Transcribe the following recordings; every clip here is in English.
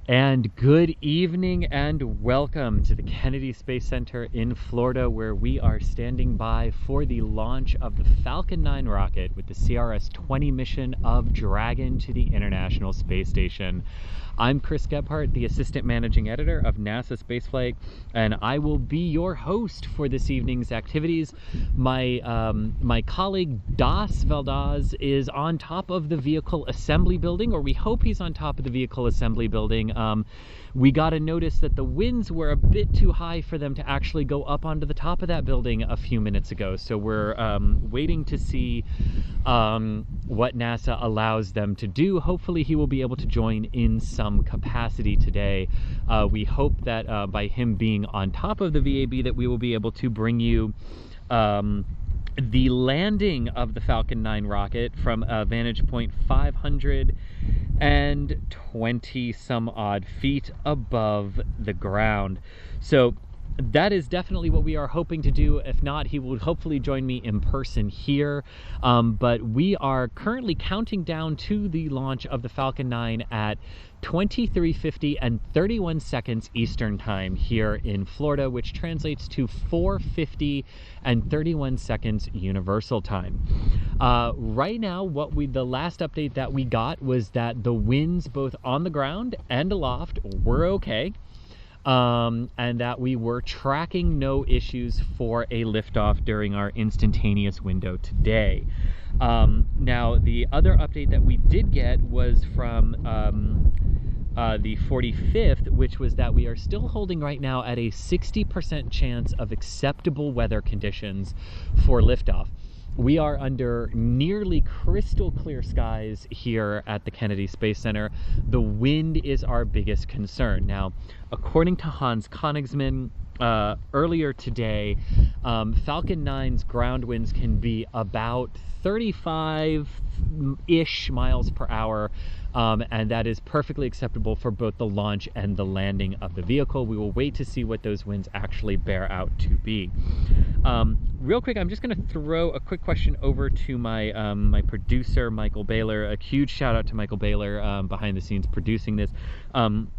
And good evening and welcome to the Kennedy Space Center in Florida, where we are standing by for the launch of the Falcon 9 rocket with the CRS-20 mission of Dragon to the International Space Station. I'm Chris Gebhardt, the Assistant Managing Editor of NASA Spaceflight, and I will be your host for this evening's activities. My colleague Das Valdez is on top of the vehicle assembly building, or we hope he's on top of the vehicle assembly building. We got a notice that the winds were a bit too high for them to actually go up onto the top of that building a few minutes ago. So we're waiting to see what NASA allows them to do. Hopefully he will be able to join in some capacity today. We hope that by him being on top of the VAB that we will be able to bring you the landing of the Falcon 9 rocket from vantage point 520 some odd feet above the ground. So that is definitely what we are hoping to do. If not, he will hopefully join me in person here. But we are currently counting down to the launch of the Falcon 9 at 23:50 and 31 seconds Eastern Time here in Florida, which translates to 4:50 and 31 seconds Universal Time. Right now, the last update that we got was that the winds both on the ground and aloft were okay. And that we were tracking no issues for a liftoff during our instantaneous window today. Now, the other update that we did get was from the 45th, which was that we are still holding right now at a 60% chance of acceptable weather conditions for liftoff. We are under nearly crystal clear skies here at the Kennedy Space Center. The wind is our biggest concern. Now, according to Hans Königsmann, earlier today, Falcon 9's ground winds can be about 35-ish miles per hour, and that is perfectly acceptable for both the launch and the landing of the vehicle. We will wait to see what those winds actually bear out to be. Real quick, I'm just going to throw a quick question over to my my producer, Michael Baylor. A huge shout out to Michael Baylor behind the scenes producing this.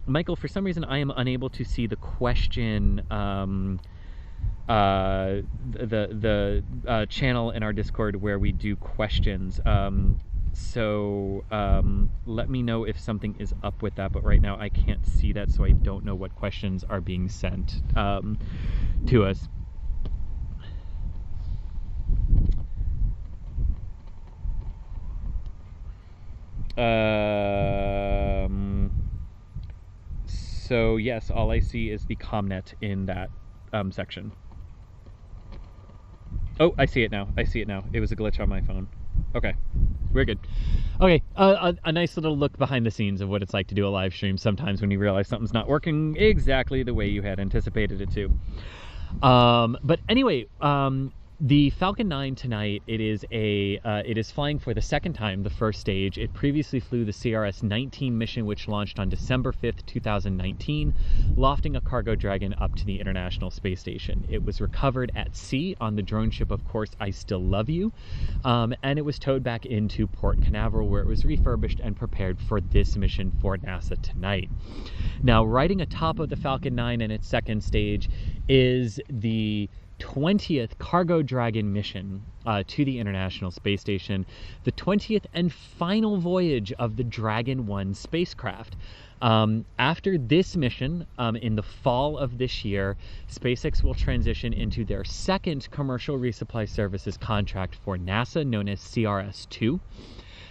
Michael, for some reason, I am unable to see the question, the channel in our Discord where we do questions. So let me know if something is up with that, but right now I can't see that, so I don't know what questions are being sent to us. So yes, all I see is the CommNet in that section. Oh, I see it now. I see it now. It was a glitch on my phone. Okay, we're good. Okay, a nice little look behind the scenes of what it's like to do a live stream sometimes when you realize something's not working exactly the way you had anticipated it to. But anyway, the Falcon 9 tonight, it is flying for the second time the first stage. It previously flew the CRS-19 mission, which launched on December 5th, 2019, lofting a cargo Dragon up to the International Space Station. It was recovered at sea on the drone ship, of course, I Still Love You, and it was towed back into Port Canaveral, where it was refurbished and prepared for this mission for NASA tonight. Now, riding atop of the Falcon 9 in its second stage is the 20th cargo Dragon mission to the International Space Station, the 20th and final voyage of the Dragon 1 spacecraft. After this mission, in the fall of this year, SpaceX will transition into their second commercial resupply services contract for NASA, known as CRS-2.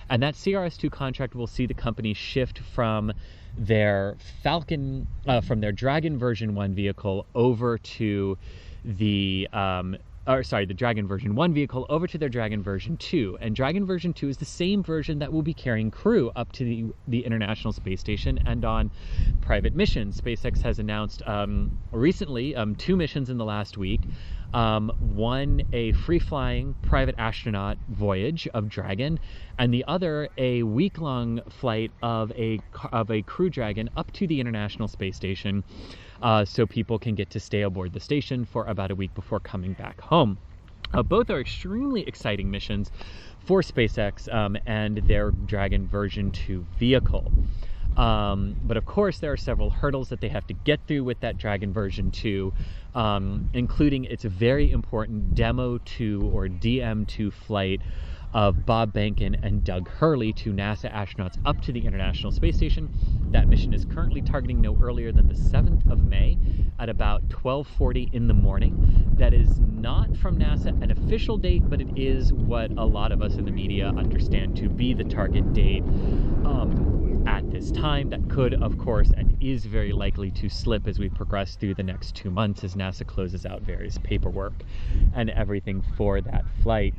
And that CRS-2 contract will see the company shift from their Falcon, from their Dragon version 1 vehicle over to the Dragon version 1 vehicle over to their Dragon version 2. And Dragon version 2 is the same version that will be carrying crew up to the International Space Station and on private missions. SpaceX has announced recently 2 missions in the last week. One, a free-flying private astronaut voyage of Dragon, and the other, a week-long flight of a Crew Dragon up to the International Space Station, so people can get to stay aboard the station for about a week before coming back home. Both are extremely exciting missions for SpaceX and their Dragon version 2 vehicle. But of course, there are several hurdles that they have to get through with that Dragon version 2, including its very important Demo 2 or DM2 flight of Bob Behnken and Doug Hurley, two NASA astronauts, up to the International Space Station. That mission is currently targeting no earlier than the 7th of May at about 12:40 in the morning. That is not from NASA an official date, but it is what a lot of us in the media understand to be the target date at this time. That could, of course, and is very likely to slip as we progress through the next 2 months as NASA closes out various paperwork and everything for that flight.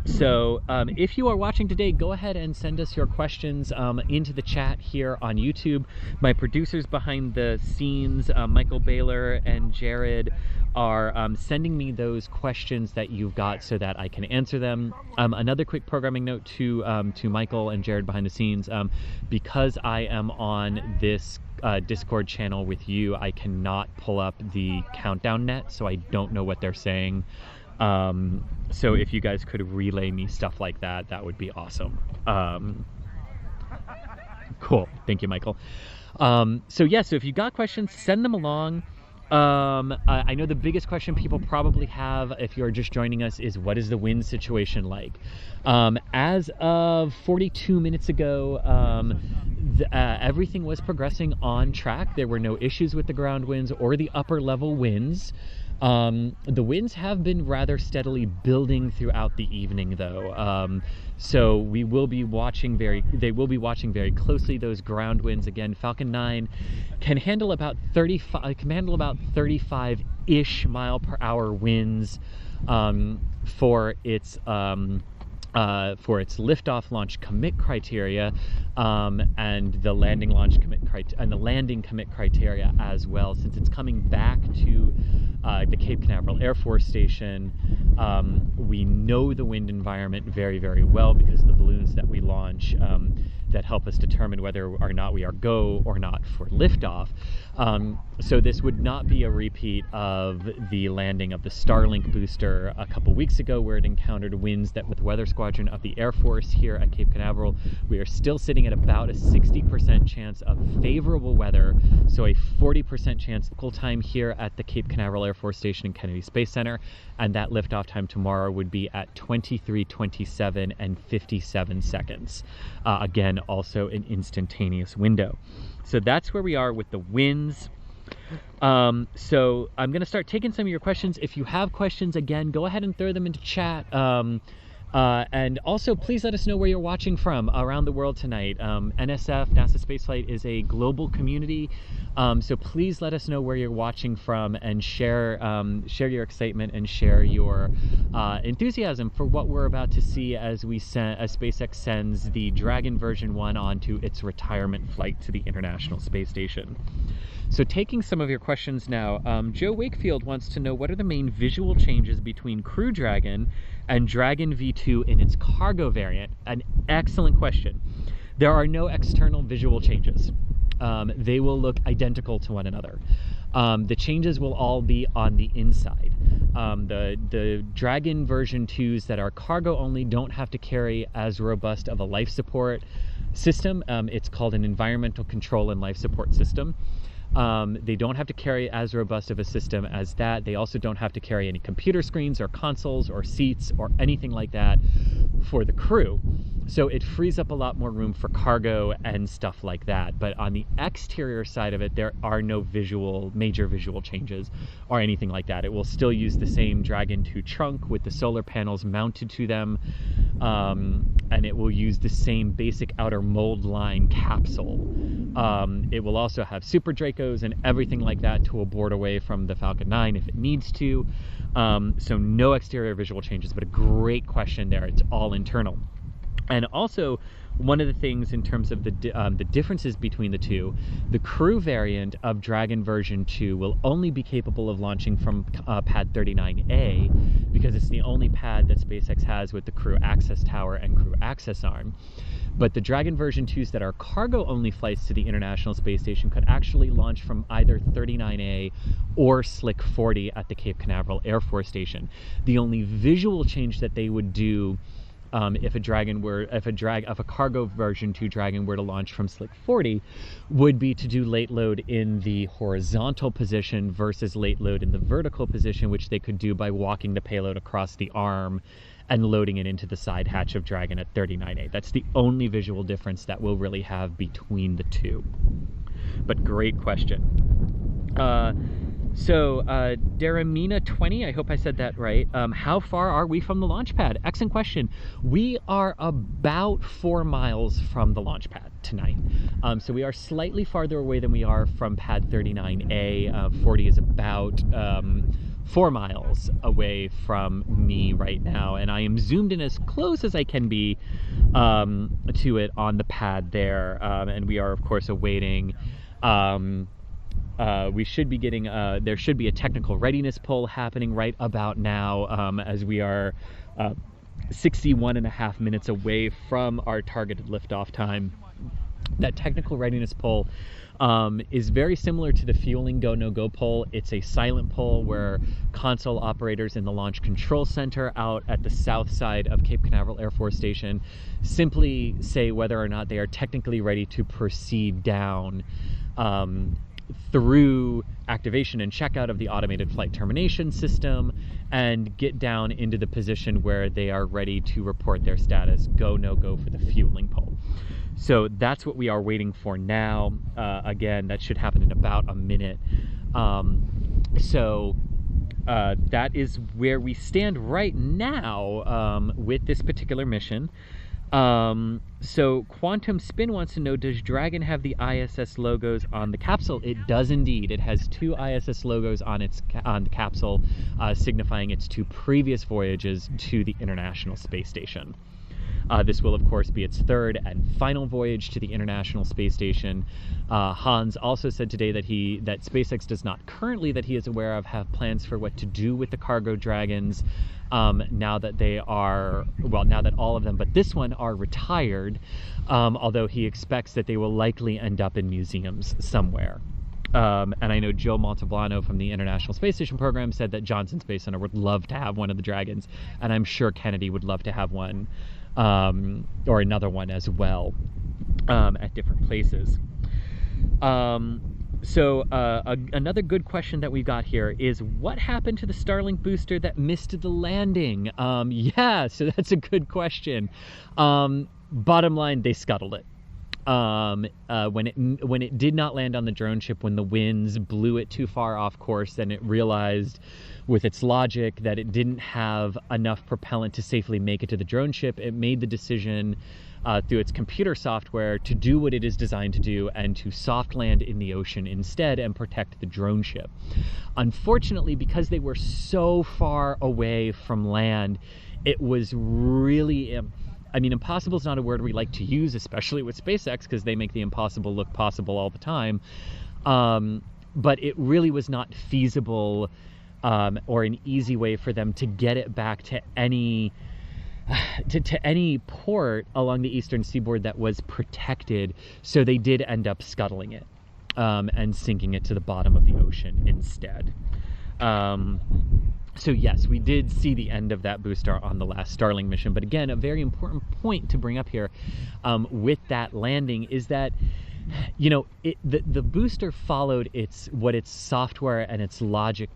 So if you are watching today, go ahead and send us your questions into the chat here on YouTube. My producers behind the scenes, Michael Baylor and Jared, are sending me those questions that you've got so that I can answer them. Another quick programming note to Michael and Jared behind the scenes, because I am on this Discord channel with you, I cannot pull up the countdown net, so I don't know what they're saying. So if you guys could relay me stuff like that, that would be awesome. Cool. Thank you, Michael. So yeah, so if you got questions, send them along. I know the biggest question people probably have if you're just joining us is, what is the wind situation like? As of 42 minutes ago, everything was progressing on track. There were no issues with the ground winds or the upper level winds. The winds have been rather steadily building throughout the evening, though. So we will be watching they will be watching very closely those ground winds. Again, Falcon 9 can handle about 35-ish mile per hour winds for its liftoff launch commit criteria, and the landing launch commit and the landing commit criteria as well. Since it's coming back to the Cape Canaveral Air Force Station, we know the wind environment very, very well because of the balloons that we launch that help us determine whether or not we are go or not for liftoff. So this would not be a repeat of the landing of the Starling booster a couple weeks ago, where it encountered winds that with the Weather Squadron of the Air Force here at Cape Canaveral, we are still sitting at about a 60% chance of favorable weather, so a 40% chance local time here at the Cape Canaveral Air Force Station and Kennedy Space Center, and that liftoff time tomorrow would be at 23:27 and 57 seconds. Again, also an instantaneous window. So that's where we are with the winds. So I'm going to start taking some of your questions. If you have questions, again, go ahead and throw them into chat. And also, please let us know where you're watching from around the world tonight. NSF, NASA Spaceflight, is a global community. So please let us know where you're watching from and share your excitement and share your enthusiasm for what we're about to see as SpaceX sends the Dragon version 1 onto its retirement flight to the International Space Station. So taking some of your questions now, Joe Wakefield wants to know, what are the main visual changes between Crew Dragon and Dragon V2 in its cargo variant? An excellent question. There are no external visual changes. They will look identical to one another. The changes will all be on the inside. The Dragon version 2s that are cargo only don't have to carry as robust of a life support system. It's called an environmental control and life support system. They don't have to carry as robust of a system as that. They also don't have to carry any computer screens or consoles or seats or anything like that for the crew. So it frees up a lot more room for cargo and stuff like that. But on the exterior side of it, there are no major visual changes or anything like that. It will still use the same Dragon 2 trunk with the solar panels mounted to them. And it will use the same basic outer mold line capsule. It will also have Super Dracos and everything like that to abort away from the Falcon 9 if it needs to. So no exterior visual changes, but a great question there. It's all internal. And also, one of the things in terms of the differences between the two, the crew variant of Dragon version 2 will only be capable of launching from pad 39A, because it's the only pad that SpaceX has with the crew access tower and crew access arm. But the Dragon version 2s that are cargo-only flights to the International Space Station could actually launch from either 39A or Slick 40 at the Cape Canaveral Air Force Station. The only visual change that they would do if a cargo version 2 Dragon were to launch from Slick 40, would be to do late load in the horizontal position versus late load in the vertical position, which they could do by walking the payload across the arm and loading it into the side hatch of Dragon at 39A. That's the only visual difference that we'll really have between the two. But great question. So Daramina 20, I hope I said that right. How far are we from the launch pad? Excellent question. We are about 4 miles from the launch pad tonight. So we are slightly farther away than we are from pad 39A. 40 is about 4 miles away from me right now, and I am zoomed in as close as I can be to it on the pad there. And we are, of course, awaiting we should be getting, there should be a technical readiness poll happening right about now, as we are 61.5 minutes away from our targeted liftoff time. That technical readiness poll is very similar to the fueling go no go poll. It's a silent poll where console operators in the Launch Control Center out at the south side of Cape Canaveral Air Force Station simply say whether or not they are technically ready to proceed down through activation and checkout of the automated flight termination system and get down into the position where they are ready to report their status, go, no go for the fueling poll. So that's what we are waiting for now. Again, that should happen in about a minute. That is where we stand right now with this particular mission. So Quantum Spin wants to know, does Dragon have the ISS logos on the capsule? It does indeed. It has 2 ISS logos on the capsule, signifying its 2 previous voyages to the International Space Station. This will, of course, be its 3rd and final voyage to the International Space Station. Hans also said today that SpaceX does not currently, that he is aware of, have plans for what to do with the cargo Dragons now that they are, well, now that all of them but this one are retired, although he expects that they will likely end up in museums somewhere. And I know Joe Montalbano from the International Space Station program said that Johnson Space Center would love to have one of the Dragons, and I'm sure Kennedy would love to have one, or another one as well, at different places. Another good question that we got here is, what happened to the Starling booster that missed the landing? Yeah, so that's a good question. Bottom line, they scuttled it. When it did not land on the drone ship, when the winds blew it too far off course, then it realized with its logic that it didn't have enough propellant to safely make it to the drone ship. It made the decision through its computer software to do what it is designed to do and to soft land in the ocean instead and protect the drone ship. Unfortunately, because they were so far away from land, it was really, I mean, impossible is not a word we like to use, especially with SpaceX, because they make the impossible look possible all the time. But it really was not feasible or an easy way for them to get it back to any port along the eastern seaboard that was protected. So they did end up scuttling it and sinking it to the bottom of the ocean instead. So yes, we did see the end of that booster on the last Starling mission. But again, a very important point to bring up here with that landing is that, you know, the booster followed what its software and its logic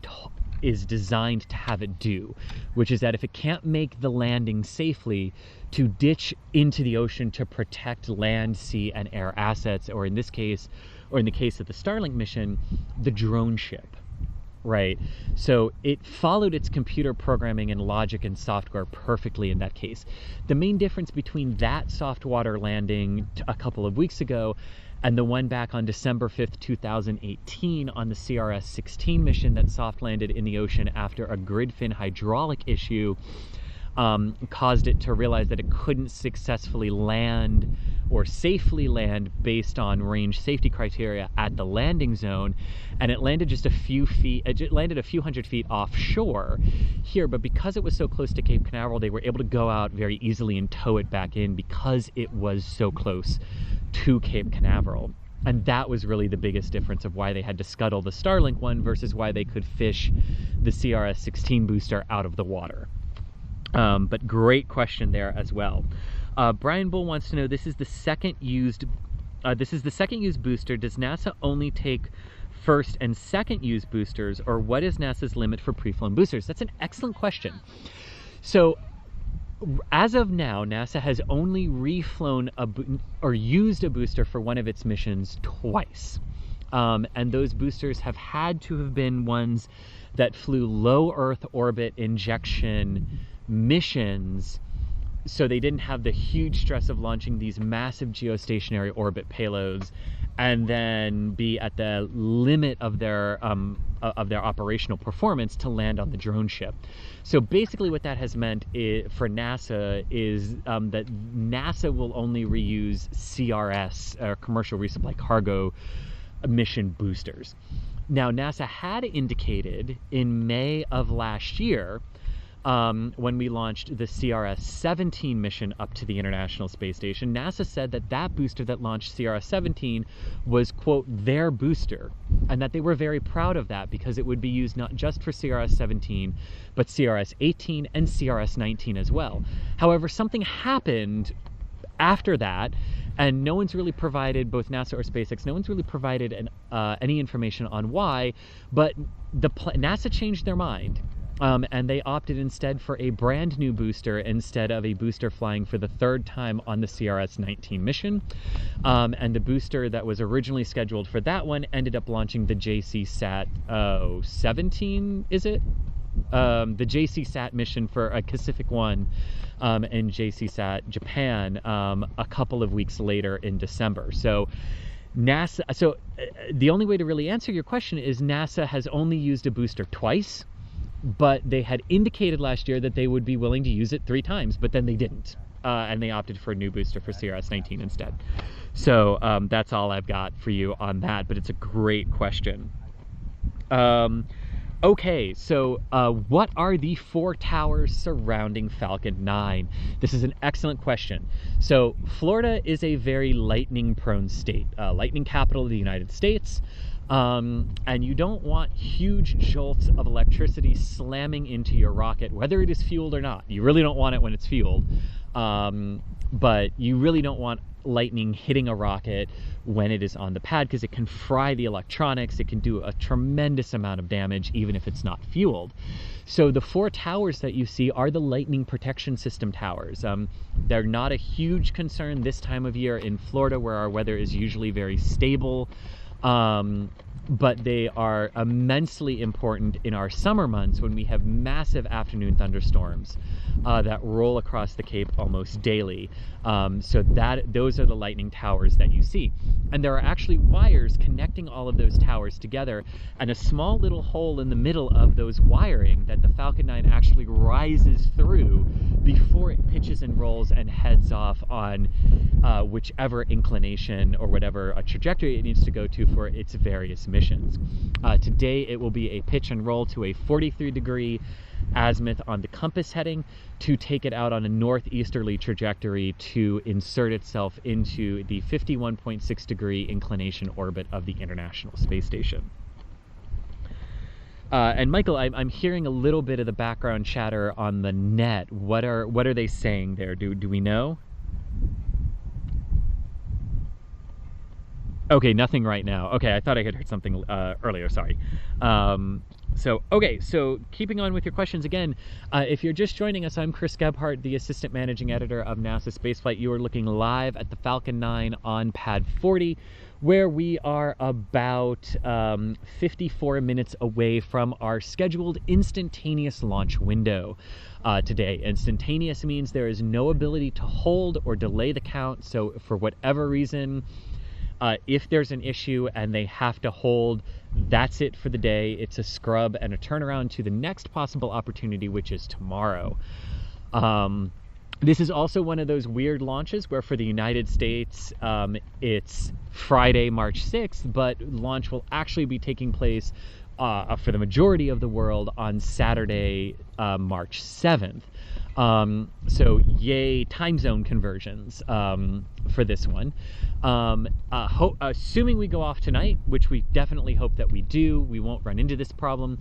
is designed to have it do, which is that if it can't make the landing safely, to ditch into the ocean to protect land, sea, and air assets, or in this case, or in the case of the Starlink mission, the drone ship. Right, so it followed its computer programming and logic and software perfectly in that case. The main difference between that soft water landing a couple of weeks ago and the one back on December 5th, 2018 on the CRS-20 mission that soft landed in the ocean after a grid fin hydraulic issue caused it to realize that it couldn't successfully land or safely land based on range safety criteria at the landing zone, and it landed just a few hundred feet offshore here. But because it was so close to Cape Canaveral, they were able to go out very easily and tow it back in because it was so close to Cape Canaveral. And that was really the biggest difference of why they had to scuttle the Starlink one versus why they could fish the CRS-20 booster out of the water. But great question there as well. Brian Bull wants to know, this is the second used booster. Does NASA only take first and second use boosters, or what is NASA's limit for pre-flown boosters? That's an excellent question. So as of now, NASA has only reflown or used a booster for one of its missions twice. And those boosters have had to have been ones that flew low Earth orbit injection missions, so they didn't have the huge stress of launching these massive geostationary orbit payloads and then be at the limit of their operational performance to land on the drone ship. So basically what that has meant for NASA is that NASA will only reuse CRS, or commercial resupply cargo mission boosters. Now, NASA had indicated in May of last year, when we launched the CRS-20 mission up to the International Space Station, NASA said that that booster that launched CRS-20 was, quote, their booster, and that they were very proud of that because it would be used not just for CRS-20, but CRS-18 and CRS-19 as well. However, something happened after that, and no one's really provided, both NASA or SpaceX, no one's really provided any information on why, but NASA changed their mind. And they opted instead for a brand new booster instead of a booster flying for the third time on the CRS-19 mission. And the booster that was originally scheduled for that one ended up launching the JCSat 17, is it? The JCSat mission for a Pacific 1 and JCSat Japan a couple of weeks later in December. So NASA, the only way to really answer your question is NASA has only used a booster twice, but they had indicated last year that they would be willing to use it 3 times, but then they didn't. And they opted for a new booster for CRS-19 instead. So that's all I've got for you on that, but it's a great question. Okay, so what are the 4 towers surrounding Falcon 9? This is an excellent question. So Florida is a very lightning-prone state, lightning capital of the United States. And you don't want huge jolts of electricity slamming into your rocket, whether it is fueled or not. You really don't want it when it's fueled, but you really don't want lightning hitting a rocket when it is on the pad, because it can fry the electronics. It can do a tremendous amount of damage even if it's not fueled. So the 4 towers that you see are the lightning protection system towers. They're not a huge concern this time of year in Florida, where our weather is usually very stable. But they are immensely important in our summer months when we have massive afternoon thunderstorms that roll across the Cape almost daily. So those are the lightning towers that you see. And there are actually wires connecting all of those towers together, and a small little hole in the middle of those wiring that the Falcon 9 actually rises through before it pitches and rolls and heads off on whichever inclination or whatever trajectory it needs to go to for its various missions. Today it will be a pitch and roll to a 43-degree azimuth on the compass heading to take it out on a northeasterly trajectory to insert itself into the 51.6-degree inclination orbit of the International Space Station. And Michael, I'm hearing a little bit of the background chatter on the net. What are they saying there? Do we know? Okay, nothing right now. Okay, I thought I had heard something earlier, sorry. So keeping on with your questions again, if you're just joining us, I'm Chris Gebhardt, the Assistant Managing Editor of NASA Spaceflight. You are looking live at the Falcon 9 on Pad 40, where we are about 54 minutes away from our scheduled instantaneous launch window today. Instantaneous means there is no ability to hold or delay the count, so for whatever reason, if there's an issue and they have to hold, that's it for the day. It's a scrub and a turnaround to the next possible opportunity, which is tomorrow. This is also one of those weird launches where for the United States, it's Friday, March 6th, but launch will actually be taking place for the majority of the world on Saturday, March 7th. So yay time zone conversions for this one. Assuming we go off tonight, which we definitely hope that we do, we won't run into this problem.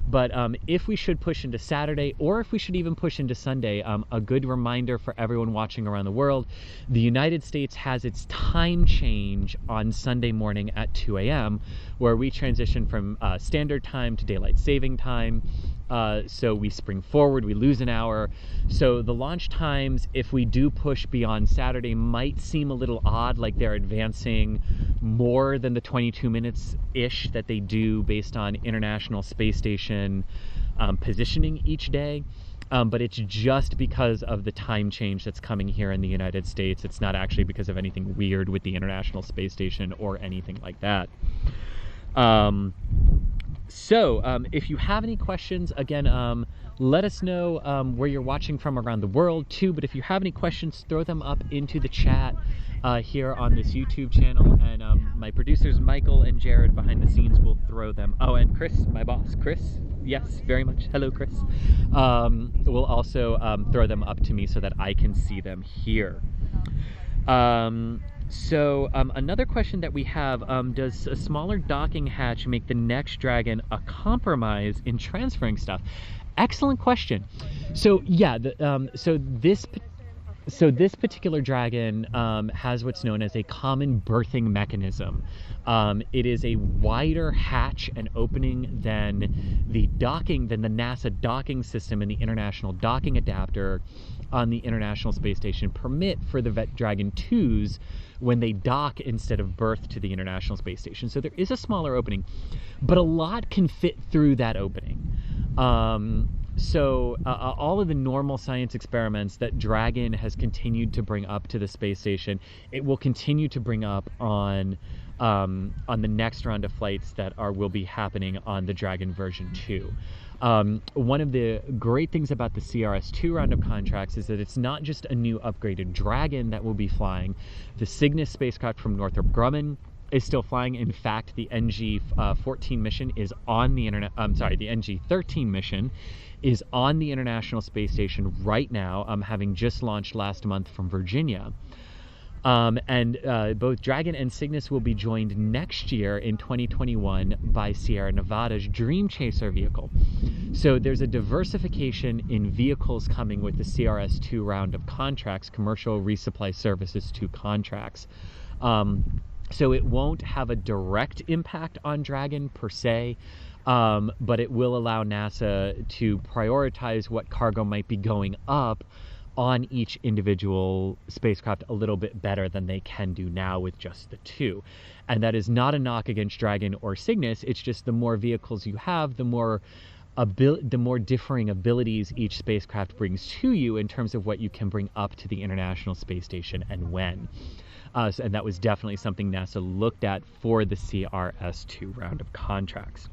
But if we should push into Saturday, or if we should even push into Sunday, a good reminder for everyone watching around the world, the United States has its time change on Sunday morning at 2 a.m., where we transition from standard time to daylight saving time. So we spring forward, we lose an hour. So the launch times, if we do push beyond Saturday, might seem a little odd, like they're advancing more than the 22 minutes-ish that they do based on International Space Station positioning each day. But it's just because of the time change that's coming here in the United States. It's not actually because of anything weird with the International Space Station or anything like that. If you have any questions, again, let us know where you're watching from around the world too. But if you have any questions, throw them up into the chat here on this YouTube channel. And my producers, Michael and Jared behind the scenes, will throw them. Oh, and Chris, my boss, Chris. Yes, very much. Hello, Chris. Will also throw them up to me so that I can see them here. Another question that we have, does a smaller docking hatch make the next Dragon a compromise in transferring stuff? Excellent question. So yeah, this particular Dragon has what's known as a common berthing mechanism. It is a wider hatch and opening than the NASA docking system and the International Docking Adapter on the International Space Station permit for the Dragon 2s when they dock instead of berth to the International Space Station. So there is a smaller opening, but a lot can fit through that opening. All of the normal science experiments that Dragon has continued to bring up to the space station, it will continue to bring up on the next round of flights that will be happening on the Dragon version 2. One of the great things about the CRS-2 round of contracts is that it's not just a new upgraded Dragon that will be flying. The Cygnus spacecraft from Northrop Grumman is still flying. In fact, the NG-14 mission is on the the NG-13 mission is on the International Space Station right now, having just launched last month from Virginia. Both Dragon and Cygnus will be joined next year in 2021 by Sierra Nevada's Dream Chaser vehicle. So there's a diversification in vehicles coming with the CRS-2 round of contracts, commercial resupply services 2 contracts. So it won't have a direct impact on Dragon per se, but it will allow NASA to prioritize what cargo might be going up on each individual spacecraft a little bit better than they can do now with just the 2. And that is not a knock against Dragon or Cygnus. It's just the more vehicles you have, the more differing abilities each spacecraft brings to you in terms of what you can bring up to the International Space Station and when. And that was definitely something NASA looked at for the CRS-2 round of contracts.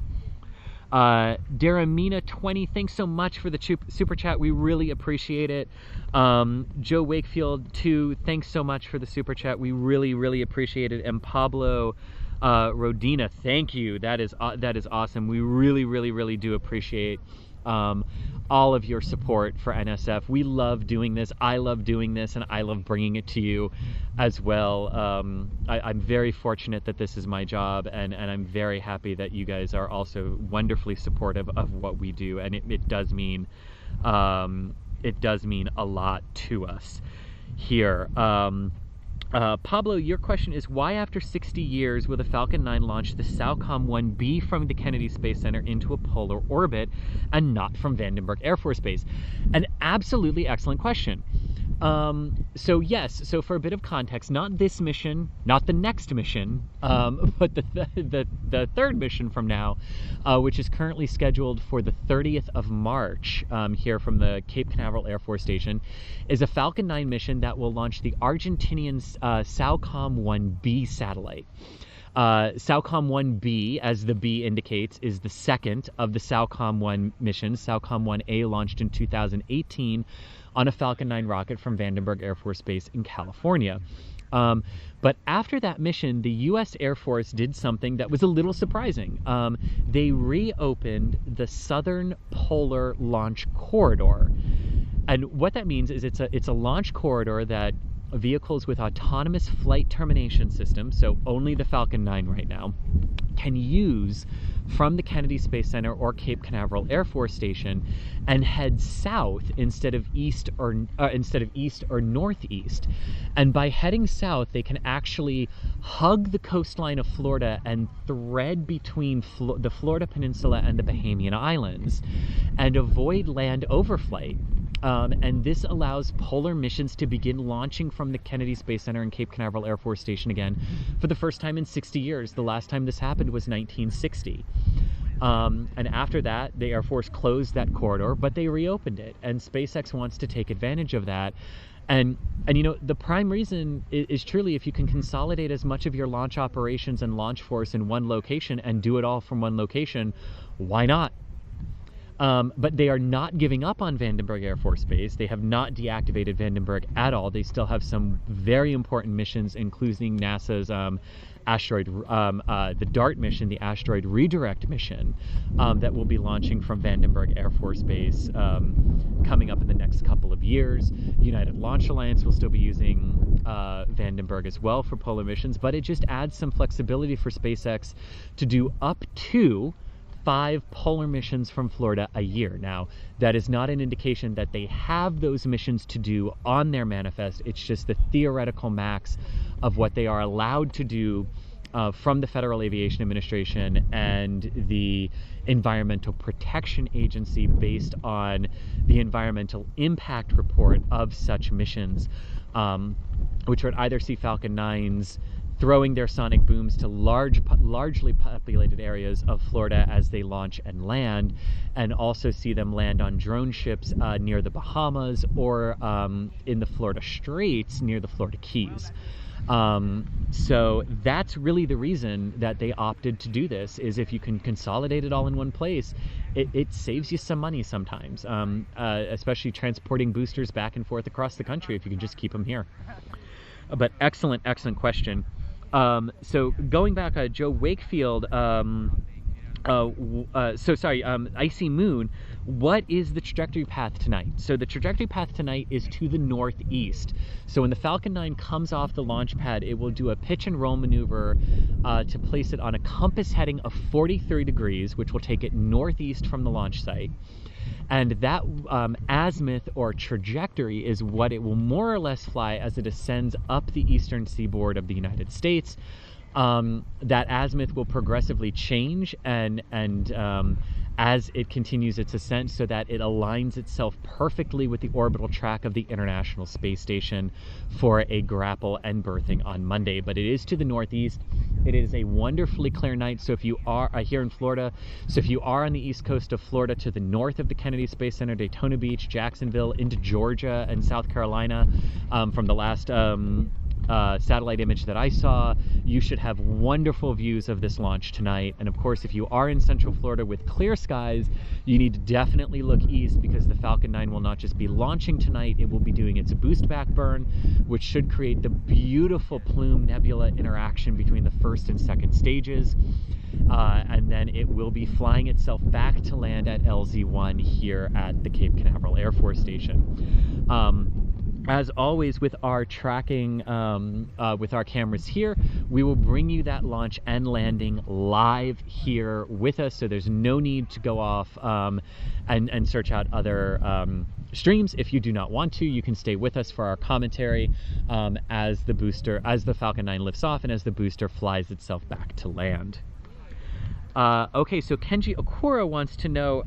Daramina20, thanks so much for the super chat. We really appreciate it. Joe Wakefield 2, thanks so much for the super chat. We really, really appreciate it. And Pablo Rodina, thank you. That is awesome. We really, really, really do appreciate all of your support for NSF. We love doing this. I love doing this, and I love bringing it to you as well. I'm very fortunate that this is my job, and I'm very happy that you guys are also wonderfully supportive of what we do, and it does mean a lot to us here. Pablo, your question is, why after 60 years will the Falcon 9 launch the Southcom 1B from the Kennedy Space Center into a polar orbit and not from Vandenberg Air Force Base? An absolutely excellent question. So for a bit of context, not this mission, not the next mission, but the third mission from now, which is currently scheduled for the 30th of March here from the Cape Canaveral Air Force Station, is a Falcon 9 mission that will launch the Argentinian Southcom 1B satellite. Southcom 1B, as the B indicates, is the second of the Southcom 1 missions. Southcom 1A launched in 2018 on a Falcon 9 rocket from Vandenberg Air Force Base in California. But after that mission, the U.S. Air Force did something that was a little surprising. They reopened the Southern Polar Launch Corridor. And what that means is it's a launch corridor that vehicles with autonomous flight termination systems, so only the Falcon 9 right now, can use from the Kennedy Space Center or Cape Canaveral Air Force Station and head south instead of east or northeast. And by heading south, they can actually hug the coastline of Florida and thread between the Florida Peninsula and the Bahamian Islands and avoid land overflight. And this allows polar missions to begin launching from the Kennedy Space Center and Cape Canaveral Air Force Station again for the first time in 60 years. The last time this happened was 1960. And after that, the Air Force closed that corridor, but they reopened it. And SpaceX wants to take advantage of that. And you know, the prime reason is truly if you can consolidate as much of your launch operations and launch force in one location and do it all from one location, why not? But they are not giving up on Vandenberg Air Force Base. They have not deactivated Vandenberg at all. They still have some very important missions, including NASA's the DART mission, the asteroid redirect mission, that will be launching from Vandenberg Air Force Base coming up in the next couple of years. United Launch Alliance will still be using Vandenberg as well for polar missions, but it just adds some flexibility for SpaceX to do up to 5 polar missions from Florida a year. Now, that is not an indication that they have those missions to do on their manifest. It's just the theoretical max of what they are allowed to do from the Federal Aviation Administration and the Environmental Protection Agency based on the environmental impact report of such missions, which would either see Falcon 9s throwing their sonic booms to largely populated areas of Florida as they launch and land, and also see them land on drone ships near the Bahamas or in the Florida Straits near the Florida Keys. So that's really the reason that they opted to do this, is if you can consolidate it all in one place, it saves you some money sometimes, especially transporting boosters back and forth across the country if you can just keep them here. But excellent question. So going back, Joe Wakefield, Icy Moon, what is the trajectory path tonight? So the trajectory path tonight is to the northeast. So when the Falcon 9 comes off the launch pad, it will do a pitch and roll maneuver to place it on a compass heading of 43 degrees, which will take it northeast from the launch site. And that azimuth or trajectory is what it will more or less fly as it ascends up the eastern seaboard of the United States. That azimuth will progressively change and as it continues its ascent, so that it aligns itself perfectly with the orbital track of the International Space Station for a grapple and berthing on Monday. But it is to the northeast. It is a wonderfully clear night. So if you are here in Florida, so if you are on the east coast of Florida to the north of the Kennedy Space Center, Daytona Beach, Jacksonville, into Georgia and South Carolina, from the last satellite image that I saw, you should have wonderful views of this launch tonight. And of course, if you are in Central Florida with clear skies, you need to definitely look east, because the Falcon 9 will not just be launching tonight, it will be doing its boost back burn, which should create the beautiful plume nebula interaction between the first and second stages. And then it will be flying itself back to land at LZ-1 here at the Cape Canaveral Air Force Station. As always with our tracking, with our cameras here, we will bring you that launch and landing live here with us, so there's no need to go off and search out other streams. If you do not want to, you can stay with us for our commentary as the Falcon 9 lifts off and as the booster flies itself back to land. Okay, so Kenji Okura wants to know,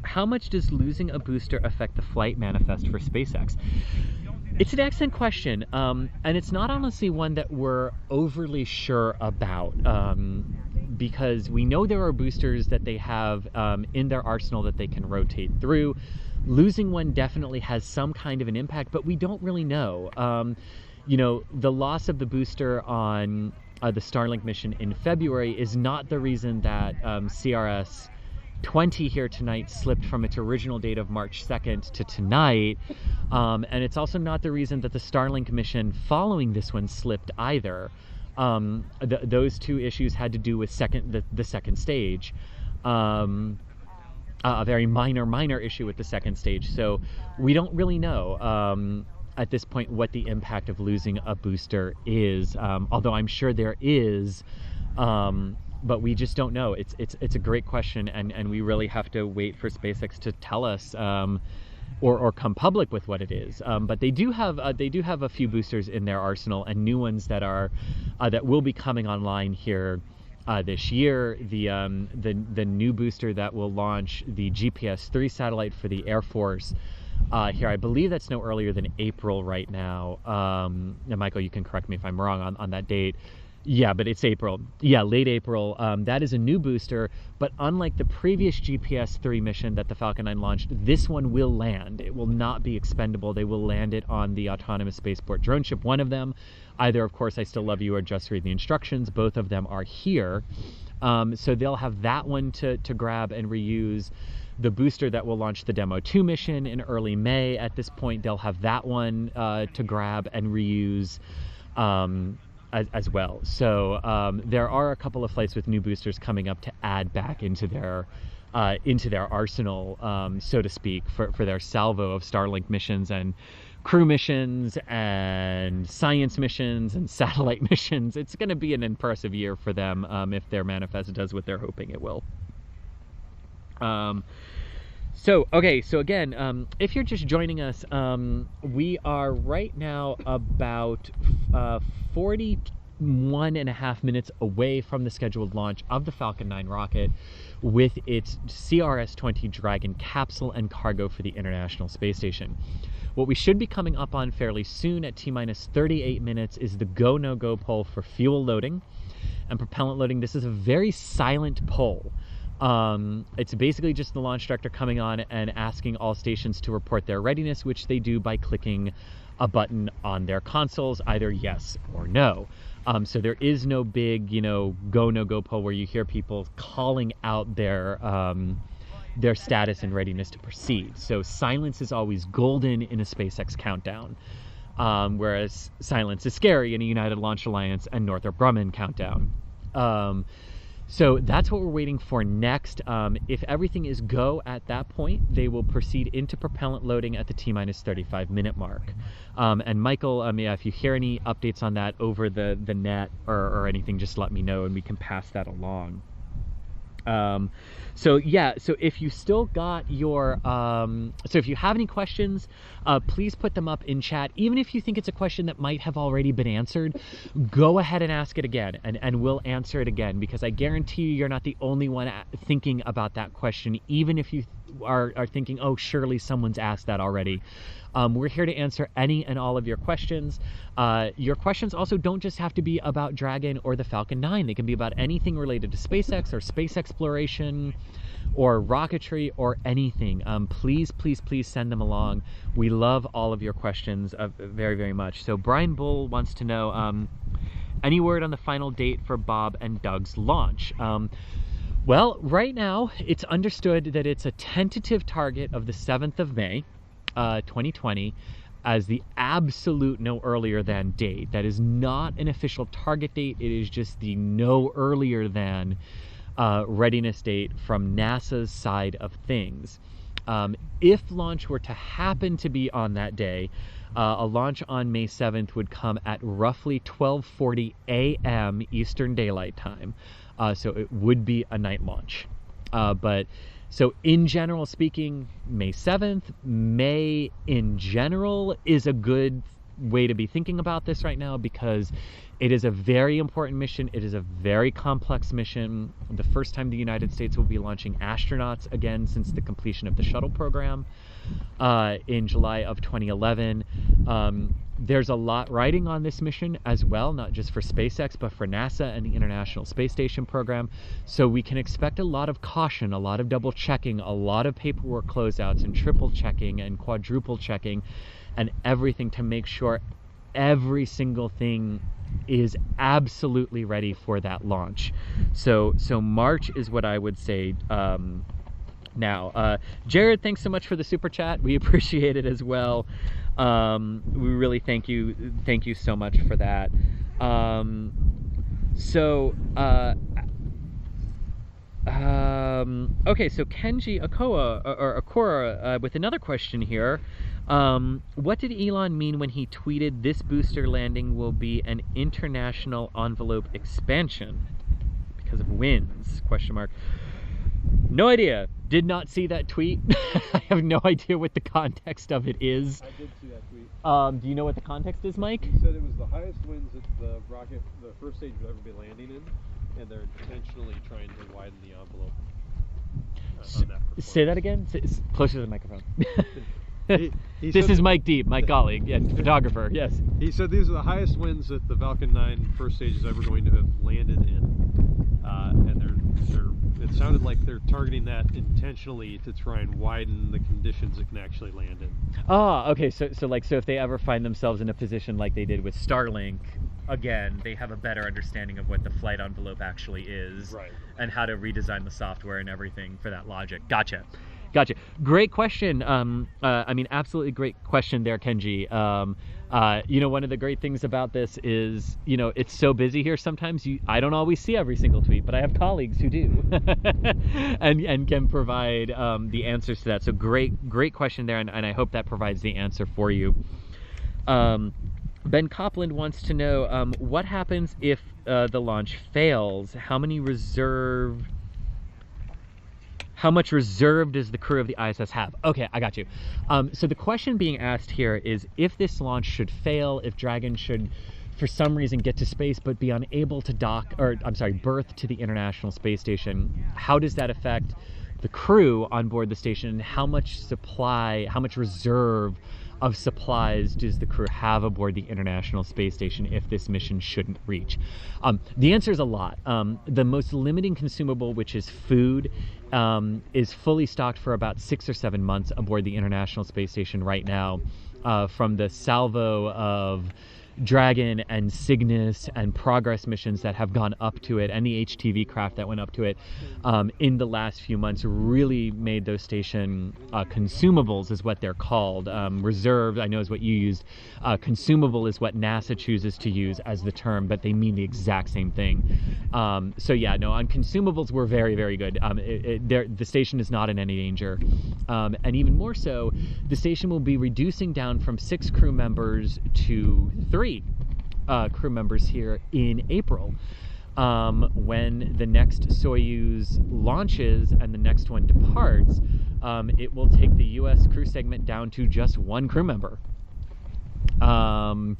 how much does losing a booster affect the flight manifest for SpaceX? It's an excellent question, and it's not honestly one that we're overly sure about, because we know there are boosters that they have in their arsenal that they can rotate through. Losing one definitely has some kind of an impact, but we don't really know. You know, the loss of the booster on the Starling mission in February is not the reason that CRS-20 here tonight slipped from its original date of March 2nd to tonight, and it's also not the reason that the Starlink mission following this one slipped either. Those two issues had to do with the second stage, a very minor issue with the second stage, so we don't really know. at this point what the impact of losing a booster is, although I'm sure there is, but we just don't know. It's a great question, and we really have to wait for SpaceX to tell us, or come public with what it is. But they do have a few boosters in their arsenal, and new ones that are that will be coming online here this year. The new booster that will launch the GPS-3 satellite for the Air Force here, I believe that's no earlier than April right now. Now, Michael, you can correct me if I'm wrong on that date. Yeah, but it's April. Yeah, late April. That is a new booster, but unlike the previous GPS-3 mission that the Falcon 9 launched, this one will land. It will not be expendable. They will land it on the autonomous spaceport drone ship, one of them. Either, of course, I Still Love You or Just Read the Instructions. Both of them are here. So they'll have that one to grab and reuse. The booster that will launch the Demo 2 mission in early May, at this point, they'll have that one to grab and reuse. As well. So there are a couple of flights with new boosters coming up to add back into their arsenal, so to speak, for their salvo of Starlink missions and crew missions and science missions and satellite missions. It's going to be an impressive year for them if their manifest does what they're hoping it will. So again, if you're just joining us, we are right now about 41.5 minutes away from the scheduled launch of the Falcon 9 rocket with its CRS-20 Dragon capsule and cargo for the International Space Station. What we should be coming up on fairly soon at T-minus 38 minutes is the go, no-go poll for fuel loading and propellant loading. This is a very silent poll. It's basically just the launch director coming on and asking all stations to report their readiness, which they do by clicking a button on their consoles, either yes or no. So there is no big, go, no-go poll where you hear people calling out their status and readiness to proceed. So silence is always golden in a SpaceX countdown, whereas silence is scary in a United Launch Alliance and Northrop Grumman countdown. So that's what we're waiting for next. If everything is go at that point, they will proceed into propellant loading at the T-minus 35 minute mark. And Michael, yeah, if you hear any updates on that over the net or anything, just let me know and we can pass that along. So yeah, so if you still got your, so if you have any questions, please put them up in chat. Even if you think it's a question that might have already been answered, go ahead and ask it again, and we'll answer it again, because I guarantee you're not the only one thinking about that question, even if you are thinking, oh, surely someone's asked that already. We're here to answer any and all of your questions. Your questions also don't just have to be about Dragon or the Falcon 9. They can be about anything related to SpaceX or space exploration or rocketry or anything. Please, please, please send them along. We love all of your questions very, very much. So Brian Bull wants to know, any word on the final date for Bob and Doug's launch? Well, right now, it's understood that it's a tentative target of the 7th of May, 2020, as the absolute no earlier than date. That is not an official target date. It is just the no earlier than readiness date from NASA's side of things. If launch were to happen to be on that day, a launch on May 7th would come at roughly 12:40 a.m. Eastern Daylight Time. So it would be a night launch. So in general speaking, May 7th, May in general is a good way to be thinking about this right now, because it is a very important mission. It is a very complex mission. The first time the United States will be launching astronauts again since the completion of the shuttle program in July of 2011. There's a lot riding on this mission as well, not just for SpaceX, but for NASA and the International Space Station program. So we can expect a lot of caution, a lot of double checking, a lot of paperwork closeouts and triple checking and quadruple checking and everything to make sure every single thing is absolutely ready for that launch. So March is what I would say now. Jared, thanks so much for the super chat. We appreciate it as well. We really thank you so much for that. Okay, so Kenji Akora with another question here. What did Elon mean when he tweeted this booster landing will be an international envelope expansion because of winds? Question mark. No idea. Did not see that tweet. I have no idea what the context of it is. I did see that tweet. Do you know what the context is, Mike? He said it was the highest winds that the rocket, the first stage would ever be landing in, and they're intentionally trying to widen the envelope on that performance. Say that again? Closer to the microphone. He This is Mike Deep, my colleague, yes, photographer, yes. He said these are the highest winds that the Falcon 9 first stage is ever going to have landed in, and it sounded like they're targeting that intentionally to try and widen the conditions it can actually land in. Ah, okay, so if they ever find themselves in a position like they did with Starlink, again, they have a better understanding of what the flight envelope actually is, right, and how to redesign the software and everything for that logic. Gotcha. Great question. I mean, absolutely great question there, Kenji. You know, one of the great things about this is, you know, it's so busy here sometimes. I don't always see every single tweet, but I have colleagues who do, and can provide the answers to that. So great question there, and I hope that provides the answer for you. Ben Copland wants to know what happens if the launch fails. How much reserve does the crew of the ISS have? Okay, I got you. So the question being asked here is, if this launch should fail, if Dragon should, for some reason, get to space but be unable to berth to the International Space Station, how does that affect the crew on board the station, and how much reserve of supplies does the crew have aboard the International Space Station if this mission shouldn't reach? The answer is a lot. The most limiting consumable, which is food, is fully stocked for about 6 or 7 months aboard the International Space Station right now, from the salvo of Dragon and Cygnus and Progress missions that have gone up to it, and the HTV craft that went up to it in the last few months, really made those station consumables, is what they're called. Reserved, I know, is what you used. Consumable is what NASA chooses to use as the term, but they mean the exact same thing. So yeah, no, on consumables we're very, very good. The station is not in any danger, and even more so, the station will be reducing down from 6 crew members to 3 crew members here in April, when the next Soyuz launches and the next one departs. It will take the US crew segment down to just 1 crew member. And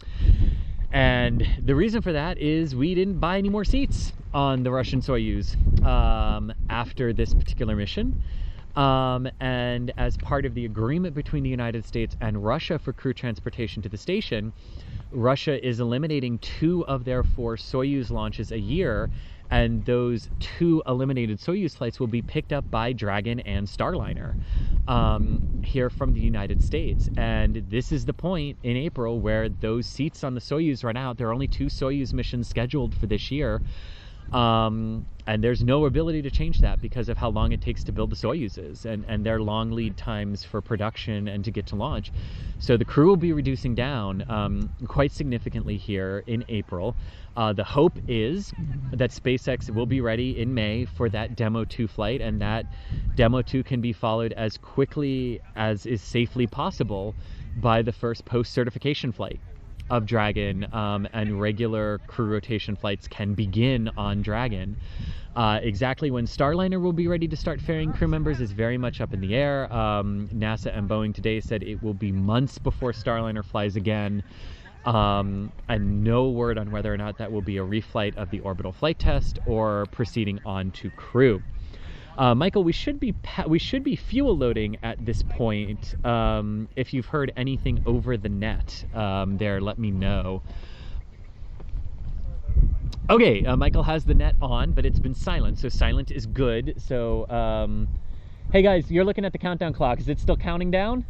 the reason for that is we didn't buy any more seats on the Russian Soyuz after this particular mission. And as part of the agreement between the United States and Russia for crew transportation to the station, Russia is eliminating 2 of their 4 Soyuz launches a year, and those 2 eliminated Soyuz flights will be picked up by Dragon and Starliner here from the United States. And this is the point in April where those seats on the Soyuz run out. There are only 2 Soyuz missions scheduled for this year. And there's no ability to change that because of how long it takes to build the Soyuzes and their long lead times for production and to get to launch. So the crew will be reducing down quite significantly here in April. The hope is that SpaceX will be ready in May for that Demo 2 flight, and that Demo 2 can be followed as quickly as is safely possible by the first post-certification flight of Dragon, and regular crew rotation flights can begin on Dragon. Exactly when Starliner will be ready to start ferrying crew members is very much up in the air. NASA and Boeing today said it will be months before Starliner flies again, and no word on whether or not that will be a reflight of the orbital flight test or proceeding on to crew. Michael, we should be fuel loading at this point. If you've heard anything over the net, there, let me know. Okay, Michael has the net on, but it's been silent, so silent is good. So, hey guys, you're looking at the countdown clock. Is it still counting down?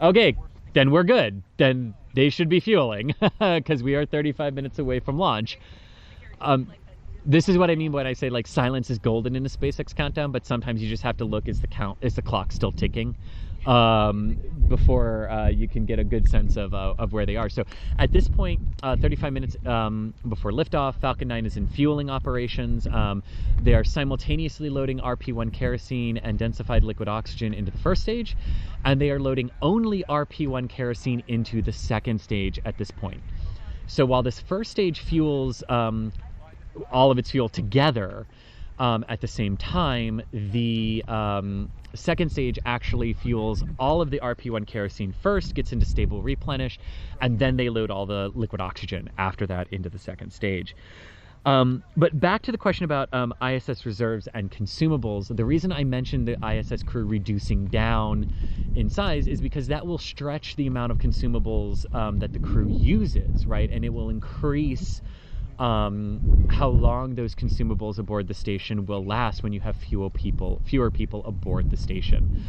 Okay, then we're good. Then they should be fueling, because we are 35 minutes away from launch. This is what I mean when I say, like, silence is golden in a SpaceX countdown, but sometimes you just have to look, is the clock still ticking? before you can get a good sense of where they are. So at this point, 35 minutes before liftoff, Falcon 9 is in fueling operations. They are simultaneously loading RP-1 kerosene and densified liquid oxygen into the first stage, and they are loading only RP-1 kerosene into the second stage at this point. So while this first stage fuels all of its fuel together, at the same time, the second stage actually fuels all of the RP-1 kerosene first, gets into stable replenish, and then they load all the liquid oxygen after that into the second stage. But back to the question about ISS reserves and consumables, the reason I mentioned the ISS crew reducing down in size is because that will stretch the amount of consumables that the crew uses, right? And it will increase how long those consumables aboard the station will last when you have fewer people aboard the station.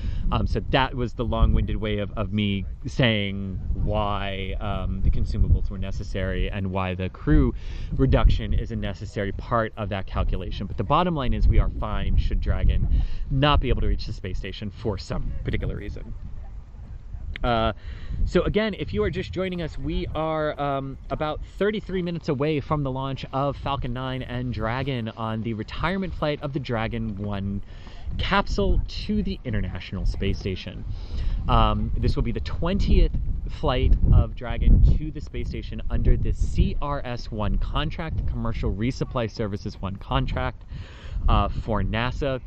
So that was the long-winded way of me saying why the consumables were necessary and why the crew reduction is a necessary part of that calculation. But the bottom line is we are fine should Dragon not be able to reach the space station for some particular reason. So again, if you are just joining us, we are about 33 minutes away from the launch of Falcon 9 and Dragon on the retirement flight of the Dragon 1 capsule to the International Space Station. This will be the 20th flight of Dragon to the space station under the CRS-1 contract, the Commercial Resupply Services 1 contract for NASA.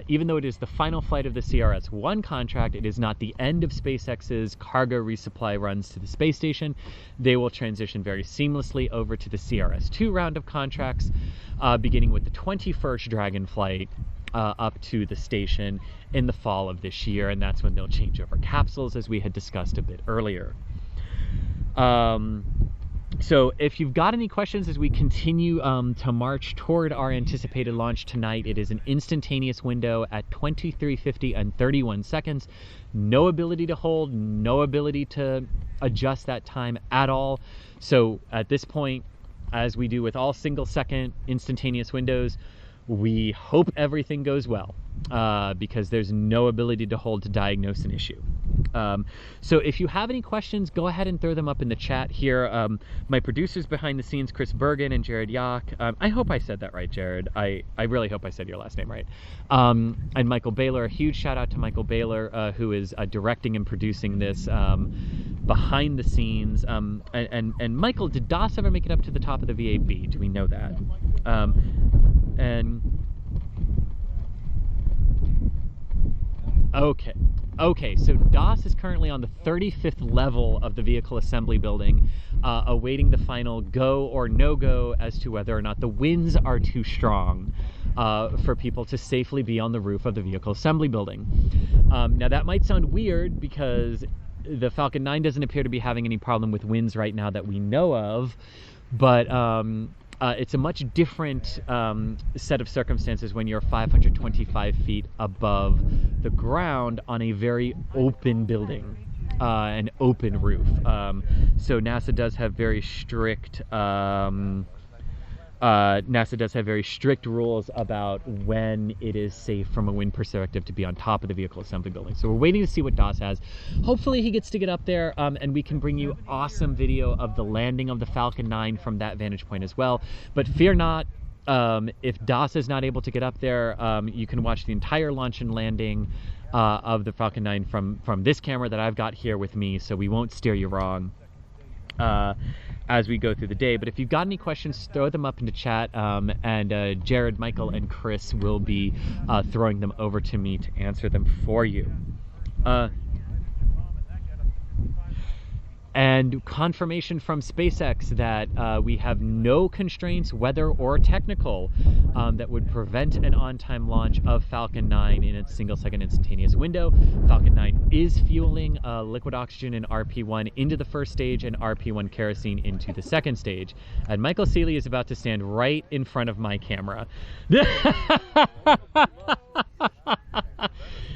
Even though it is the final flight of the CRS-1 contract, it is not the end of SpaceX's cargo resupply runs to the space station. They will transition very seamlessly over to the CRS-2 round of contracts, beginning with the 21st Dragon flight up to the station in the fall of this year, and that's when they'll change over capsules, as we had discussed a bit earlier. So if you've got any questions as we continue to march toward our anticipated launch tonight, it is an instantaneous window at 23:50 and 31 seconds. No ability to hold, no ability to adjust that time at all. So at this point, as we do with all single-second instantaneous windows, we hope everything goes well, because there's no ability to hold to diagnose an issue. So if you have any questions, go ahead and throw them up in the chat here. My producers behind the scenes, Chris Bergen and Jared Yock. I hope I said that right, Jared. I really hope I said your last name right. And Michael Baylor. A huge shout out to Michael Baylor, who is directing and producing this behind the scenes. And Michael, did DOS ever make it up to the top of the VAB? Do we know that? Okay, so DOS is currently on the 35th level of the vehicle assembly building, awaiting the final go or no-go as to whether or not the winds are too strong for people to safely be on the roof of the vehicle assembly building. Now that might sound weird because the Falcon 9 doesn't appear to be having any problem with winds right now that we know of, but it's a much different set of circumstances when you're 525 feet above the ground on a very open building, an open roof. So NASA does have very strict rules about when it is safe from a wind perspective to be on top of the vehicle assembly building. So we're waiting to see what DOS has. Hopefully he gets to get up there, and we can bring you awesome video of the landing of the Falcon 9 from that vantage point as well. But fear not, if DOS is not able to get up there, you can watch the entire launch and landing of the Falcon 9 from this camera that I've got here with me, so we won't steer you wrong as we go through the day. But if you've got any questions, throw them up into chat, and Jared, Michael, and Chris will be throwing them over to me to answer them for you. And confirmation from SpaceX that we have no constraints, weather or technical, that would prevent an on-time launch of Falcon 9 in its single-second instantaneous window. Falcon 9 is fueling liquid oxygen and RP-1 into the first stage and RP-1 kerosene into the second stage. And Michael Seeley is about to stand right in front of my camera.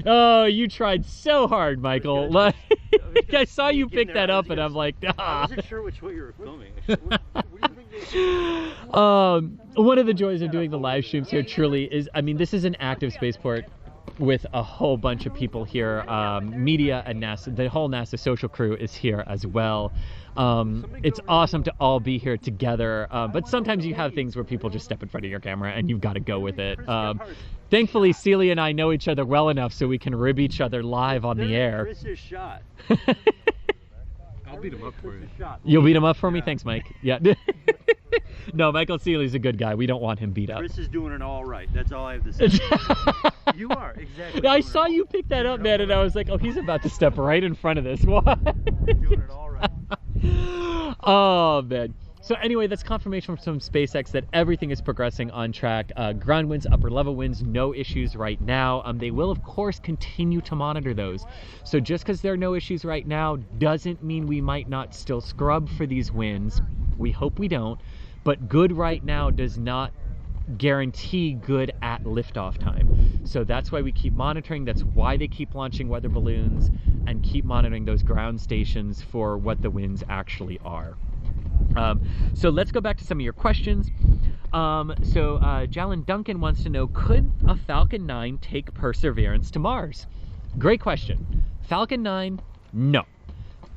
Oh, you tried so hard, Michael. Like, I saw you pick that up, and I'm like, ah. I wasn't sure which way you were filming. What do you think one of the joys of doing the live streams here truly is, I mean, this is an active spaceport. with a whole bunch of people here. Media and NASA, the whole NASA social crew is here as well. It's awesome to all be here together, but sometimes you have things where people just step in front of your camera and you've got to go with it. Thankfully, Celia and I know each other well enough so we can rib each other live on the air. Chris is shot. I'll beat him up for you. You'll beat him up for me? Thanks, Mike. Yeah. No, Michael Seeley's a good guy. We don't want him beat up. Chris is doing it all right. That's all I have to say. You are, exactly. I saw you pick that up, man, and I was like, oh, he's about to step right in front of this. What? Doing it all right. Oh, man. So anyway, that's confirmation from SpaceX that everything is progressing on track. Ground winds, upper level winds, no issues right now. They will, of course, continue to monitor those. So just because there are no issues right now doesn't mean we might not still scrub for these winds. We hope we don't. But good right now does not guarantee good at liftoff time. So that's why we keep monitoring. That's why they keep launching weather balloons and keep monitoring those ground stations for what the winds actually are. So let's go back to some of your questions. Jalen Duncan wants to know, could a Falcon 9 take Perseverance to Mars? Great question. Falcon 9, no.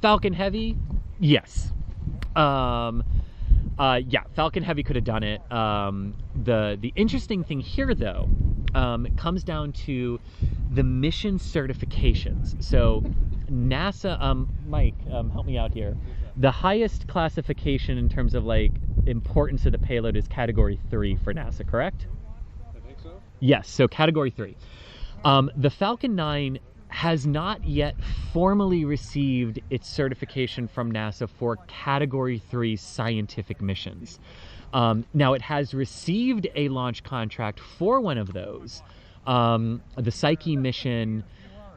Falcon Heavy, yes. Yeah, Falcon Heavy could have done it. The interesting thing here, though, comes down to the mission certifications. So NASA, Mike, help me out here. The highest classification in terms of like importance of the payload is Category 3 for NASA, correct? I think so. Yes, so Category 3. The Falcon 9 has not yet formally received its certification from NASA for Category 3 scientific missions. Now, it has received a launch contract for one of those, the Psyche mission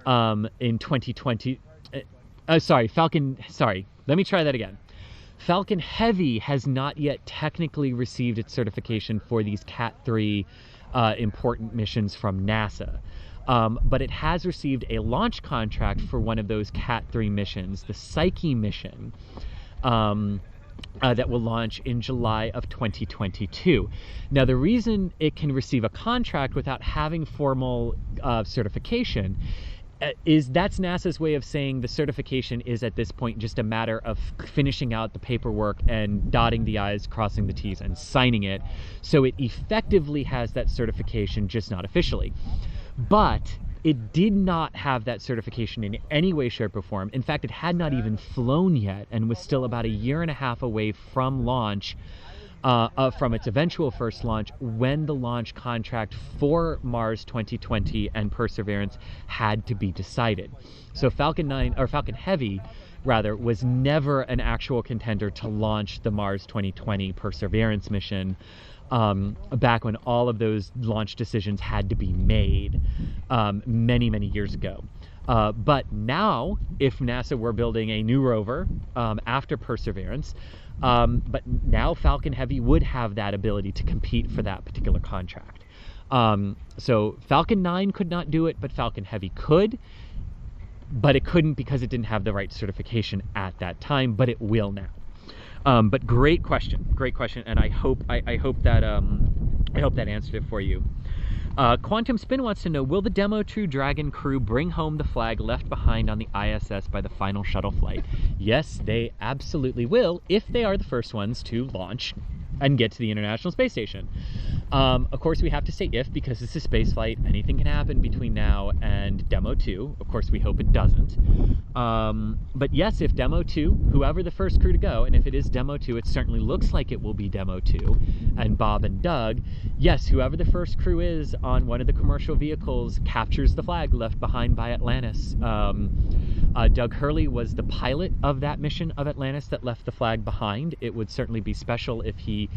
in 2020. Let me try that again. Falcon Heavy has not yet technically received its certification for these Cat 3 important missions from NASA. But it has received a launch contract for one of those Cat 3 missions, the Psyche mission, that will launch in July of 2022. Now, the reason it can receive a contract without having formal certification is that's NASA's way of saying the certification is at this point just a matter of finishing out the paperwork and dotting the I's, crossing the T's, and signing it. So it effectively has that certification, just not officially. But it did not have that certification in any way, shape, or form. In fact, it had not even flown yet and was still about 1.5 years away from launch, from its eventual first launch, when the launch contract for Mars 2020 and Perseverance had to be decided. So Falcon Heavy, rather, was never an actual contender to launch the Mars 2020 Perseverance mission. Back when all of those launch decisions had to be made many, many years ago. But now, if NASA were building a new rover after Perseverance, but now Falcon Heavy would have that ability to compete for that particular contract. So Falcon 9 could not do it, but Falcon Heavy could. But it couldn't because it didn't have the right certification at that time, but it will now. But great question, and I hope that answered it for you. Quantum Spin wants to know, will the Demo 2 Dragon crew bring home the flag left behind on the ISS by the final shuttle flight? Yes, they absolutely will, if they are the first ones to launch and get to the International Space Station. Of course, we have to say if, because this is space flight. Anything can happen between now and Demo 2. Of course, we hope it doesn't. But yes, if Demo 2, whoever the first crew to go, and if it is Demo 2, it certainly looks like it will be Demo 2, and Bob and Doug, yes, whoever the first crew is on one of the commercial vehicles captures the flag left behind by Atlantis. Doug Hurley was the pilot of that mission of Atlantis that left the flag behind. It would certainly be special if he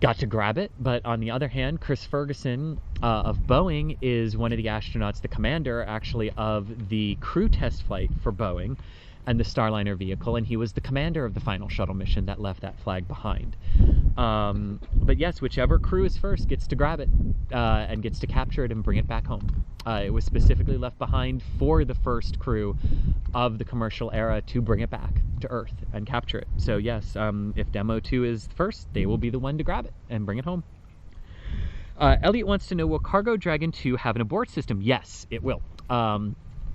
got to grab it, but on the other hand, Chris Ferguson of Boeing is one of the astronauts, the commander actually of the crew test flight for Boeing and the Starliner vehicle, and he was the commander of the final shuttle mission that left that flag behind. But yes, whichever crew is first gets to grab it and gets to capture it and bring it back home. It was specifically left behind for the first crew of the commercial era to bring it back to Earth and capture it. So yes, if Demo 2 is first, they will be the one to grab it and bring it home. Elliot wants to know, will Cargo Dragon 2 have an abort system? Yes, it will.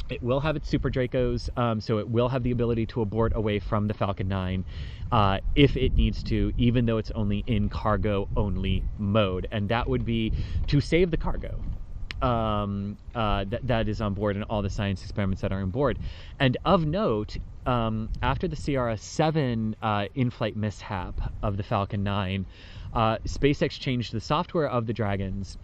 It will have its Super Dracos, so it will have the ability to abort away from the Falcon 9 if it needs to, even though it's only in cargo-only mode. And that would be to save the cargo that is on board and all the science experiments that are on board. And of note, after the CRS-7 in-flight mishap of the Falcon 9, SpaceX changed the software of the Dragons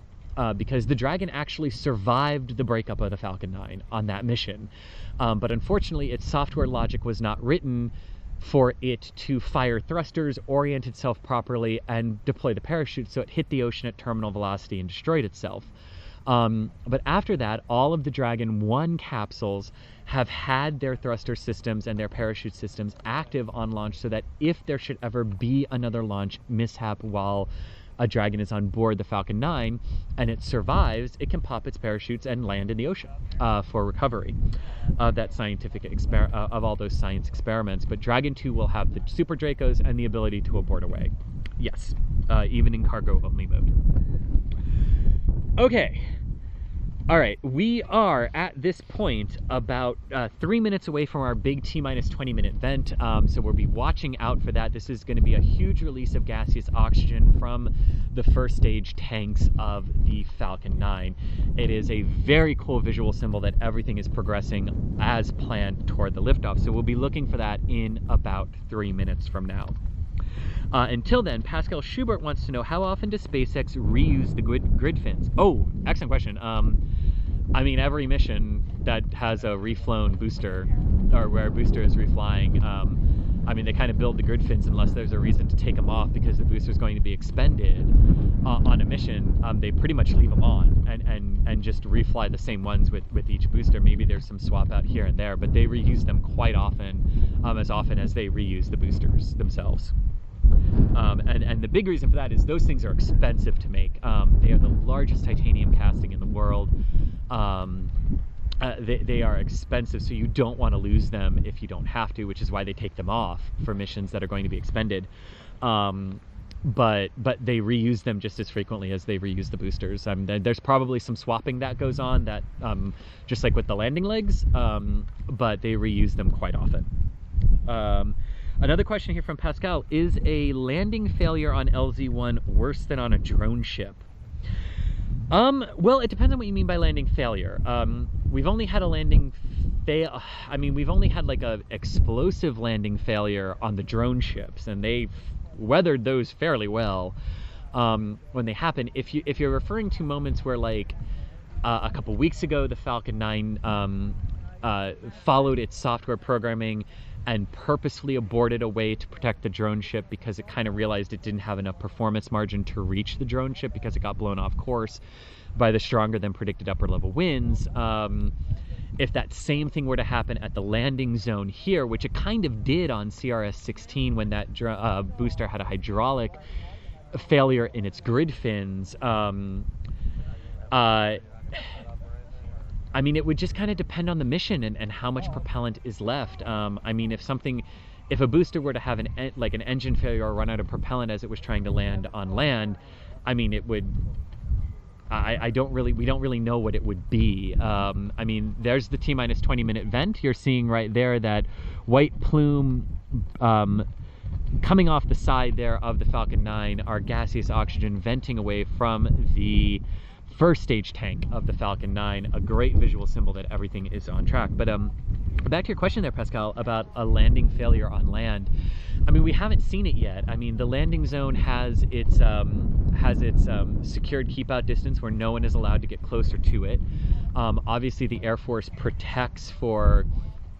because the Dragon actually survived the breakup of the Falcon 9 on that mission. But unfortunately, its software logic was not written for it to fire thrusters, orient itself properly, and deploy the parachute, so it hit the ocean at terminal velocity and destroyed itself. But after that, all of the Dragon 1 capsules have had their thruster systems and their parachute systems active on launch, so that if there should ever be another launch mishap while a Dragon is on board the Falcon 9 and it survives, it can pop its parachutes and land in the ocean for recovery of that scientific of all those science experiments. But Dragon 2 will have the Super Dracos and the ability to abort away. Yes, even in cargo only mode. Okay. All right, we are at this point about 3 minutes away from our big T-minus 20-minute vent, so we'll be watching out for that. This is going to be a huge release of gaseous oxygen from the first stage tanks of the Falcon 9. It is a very cool visual symbol that everything is progressing as planned toward the liftoff, so we'll be looking for that in about 3 minutes from now. Until then, Pascal Schubert wants to know, how often does SpaceX reuse the grid fins? Oh, excellent question. I mean, every mission that has a reflown booster, or where a booster is reflying, I mean, they kind of build the grid fins unless there's a reason to take them off because the booster is going to be expended on a mission. They pretty much leave them on and just refly the same ones with each booster. Maybe there's some swap out here and there, but they reuse them quite often, as often as they reuse the boosters themselves. And the big reason for that is those things are expensive to make. They are the largest titanium casting in the world. They are expensive, so you don't want to lose them if you don't have to, which is why they take them off for missions that are going to be expended. But they reuse them just as frequently as they reuse the boosters. There's probably some swapping that goes on, that just like with the landing legs, but they reuse them quite often. Another question here from Pascal: is a landing failure on LZ-1 worse than on a drone ship? Well, it depends on what you mean by landing failure. We've only had a landing we've only had like a explosive landing failure on the drone ships, and they've weathered those fairly well when they happen. If you're referring to moments where, like a couple weeks ago, the Falcon 9 followed its software programming and purposefully aborted a way to protect the drone ship because it kind of realized it didn't have enough performance margin to reach the drone ship because it got blown off course by the stronger than predicted upper level winds. If that same thing were to happen at the landing zone here, which it kind of did on CRS-16 when that booster had a hydraulic failure in its grid fins, I mean, it would just kind of depend on the mission and how much propellant is left. I mean, if a booster were to have an engine failure or run out of propellant as it was trying to land on land, I mean, it would. We don't really know what it would be. I mean, there's the T-minus 20-minute vent. You're seeing right there that white plume coming off the side there of the Falcon 9, our gaseous oxygen venting away from the first stage tank of the Falcon 9, a great visual symbol that everything is on track. But back to your question there, Pascal, about a landing failure on land. I mean, we haven't seen it yet. I mean, the landing zone has its secured keep out distance where no one is allowed to get closer to it. Obviously, the Air Force protects for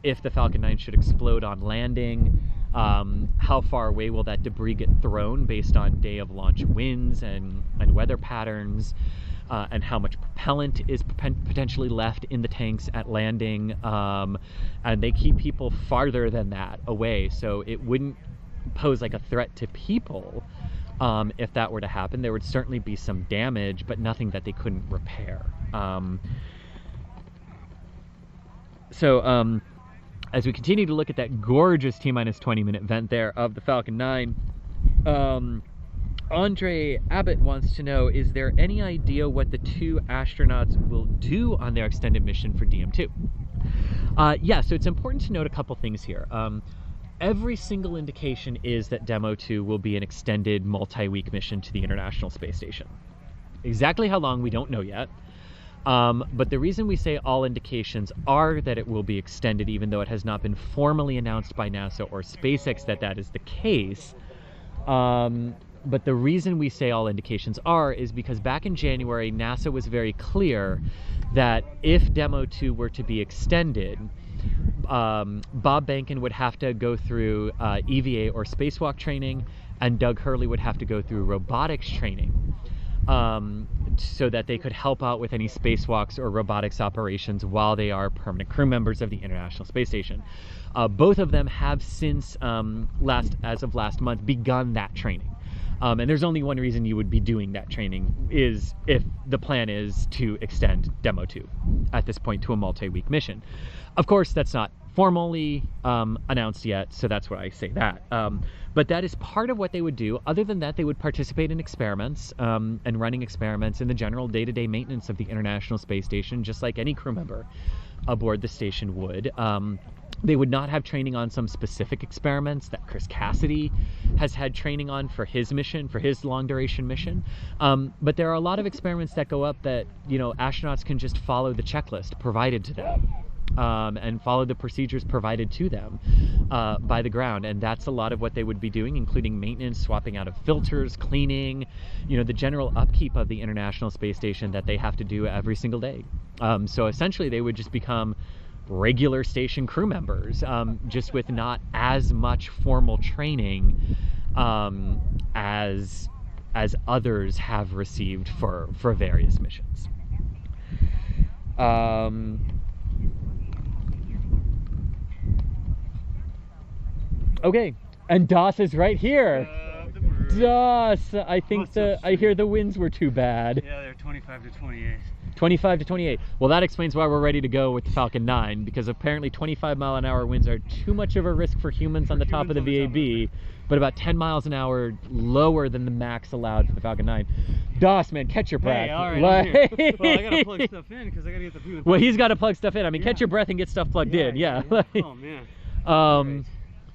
if the Falcon 9 should explode on landing. How far away will that debris get thrown based on day of launch winds and weather patterns. And how much propellant is potentially left in the tanks at landing, and they keep people farther than that away, so it wouldn't pose like a threat to people. If that were to happen, there would certainly be some damage, but nothing that they couldn't repair. As we continue to look at that gorgeous T-minus 20-minute vent there of the Falcon 9, Andre Abbott wants to know, is there any idea what the 2 astronauts will do on their extended mission for DM2? Yeah, so it's important to note a couple things here. Every single indication is that Demo 2 will be an extended multi-week mission to the International Space Station. Exactly how long, we don't know yet. But the reason we say all indications are that it will be extended, even though it has not been formally announced by NASA or SpaceX that that is the case, but the reason we say all indications are is because back in January, NASA was very clear that if Demo 2 were to be extended, Bob Behnken would have to go through EVA or spacewalk training, and Doug Hurley would have to go through robotics training, so that they could help out with any spacewalks or robotics operations while they are permanent crew members of the International Space Station. Both of them have since, as of last month, begun that training. And there's only one reason you would be doing that training, is if the plan is to extend Demo 2 at this point to a multi-week mission. Of course, that's not formally announced yet, so that's why I say that. But that is part of what they would do. Other than that, they would participate in experiments and running experiments in the general day-to-day maintenance of the International Space Station, just like any crew member aboard the station would. They would not have training on some specific experiments that Chris Cassidy has had training on for his mission, for his long-duration mission. But there are a lot of experiments that go up that, you know, astronauts can just follow the checklist provided to them. And follow the procedures provided to them by the ground, and that's a lot of what they would be doing, including maintenance, swapping out of filters, cleaning, you know, the general upkeep of the International Space Station that they have to do every single day. So essentially they would just become regular station crew members, just with not as much formal training as others have received for various missions. Okay, and DOS is right here. DOS, I think I hear the winds were too bad. Yeah, they're 25 to 28. 25 to 28. Well, that explains why we're ready to go with the Falcon 9, because apparently 25-mile-an-hour winds are too much of a risk for humans on the top of the VAB, but about 10 miles an hour lower than the max allowed for the Falcon 9. DOS, man, catch your breath. Hey, all right, I'm here. Well, I gotta plug stuff in because I gotta get the people. Well, he's got to plug stuff in. I mean, catch your breath and get stuff plugged in. Yeah. Oh man.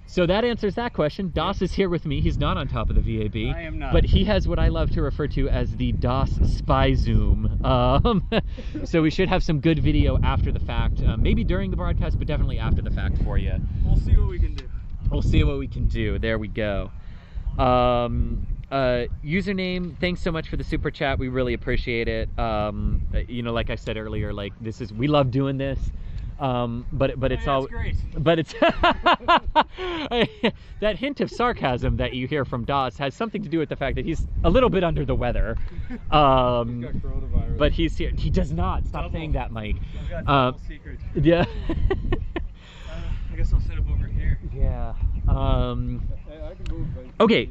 So that answers that question. DOS is here with me. He's not on top of the VAB. I am not. But he has what I love to refer to as the DOS spy zoom. So we should have some good video after the fact. Maybe during the broadcast, but definitely after the fact for you. We'll see what we can do. We'll see what we can do. There we go. Username, thanks so much for the super chat. We really appreciate it. You know, like I said earlier, like we love doing this. But it's all great. But it's that hint of sarcasm that you hear from DOS has something to do with the fact that he's a little bit under the weather. He's got coronavirus. But he's here. He does not. Stop saying that, Mike. I've got a secret. Yeah. I guess I'll set up over here. Yeah. I can move. Okay,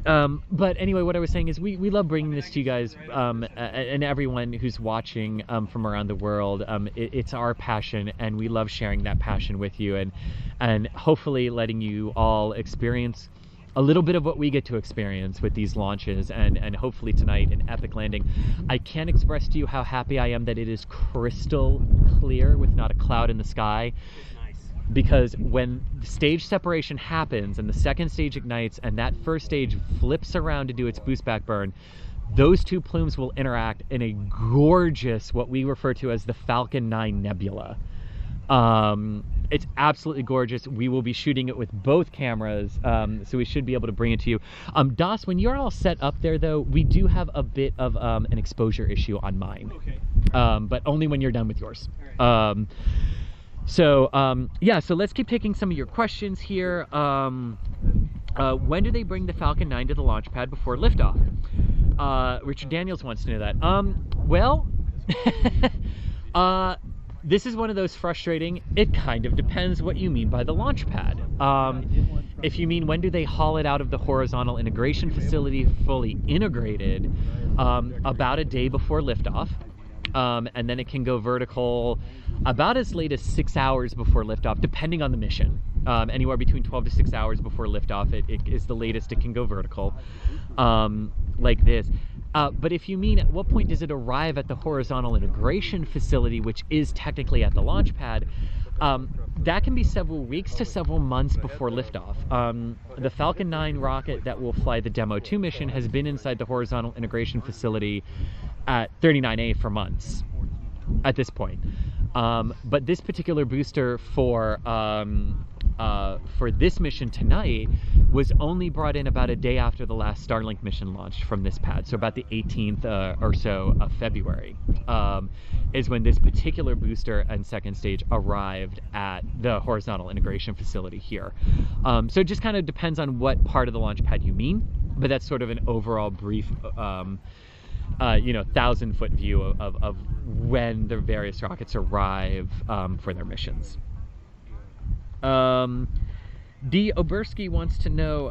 but anyway, what I was saying is we love bringing this to you guys, and everyone who's watching from around the world. It's our passion, and we love sharing that passion with you, and hopefully letting you all experience a little bit of what we get to experience with these launches, and hopefully tonight an epic landing. I can't express to you how happy I am that it is crystal clear with not a cloud in the sky. Because when the stage separation happens and the second stage ignites and that first stage flips around to do its boost back burn, those two plumes will interact in a gorgeous, what we refer to as the Falcon 9 nebula. It's absolutely gorgeous. We will be shooting it with both cameras, so we should be able to bring it to you. DOS, when you're all set up there, though, we do have a bit of an exposure issue on mine. Okay. But only when you're done with yours. Right. So yeah, so let's keep taking some of your questions here. When do they bring the Falcon 9 to the launch pad before liftoff? Richard Daniels wants to know that. Well, this is one of those frustrating, it kind of depends what you mean by the launch pad. If you mean when do they haul it out of the horizontal integration facility fully integrated, about a day before liftoff. And then it can go vertical about as late as 6 hours before liftoff, depending on the mission. anywhere between 12 to 6 hours before liftoff. It is the latest it can go vertical, like this. But if you mean at what point does it arrive at the horizontal integration facility, which is technically at the launch pad, that can be several weeks to several months before liftoff. The Falcon 9 rocket that will fly the Demo 2 mission has been inside the horizontal integration facility at 39A for months at this point. But this particular booster for this mission tonight was only brought in about a day after the last Starlink mission launched from this pad, so about the 18th or so of February is when this particular booster and second stage arrived at the horizontal integration facility here. So it just kind of depends on what part of the launch pad you mean, but that's sort of an overall brief 1,000-foot view of when the various rockets arrive for their missions. D. Oberski wants to know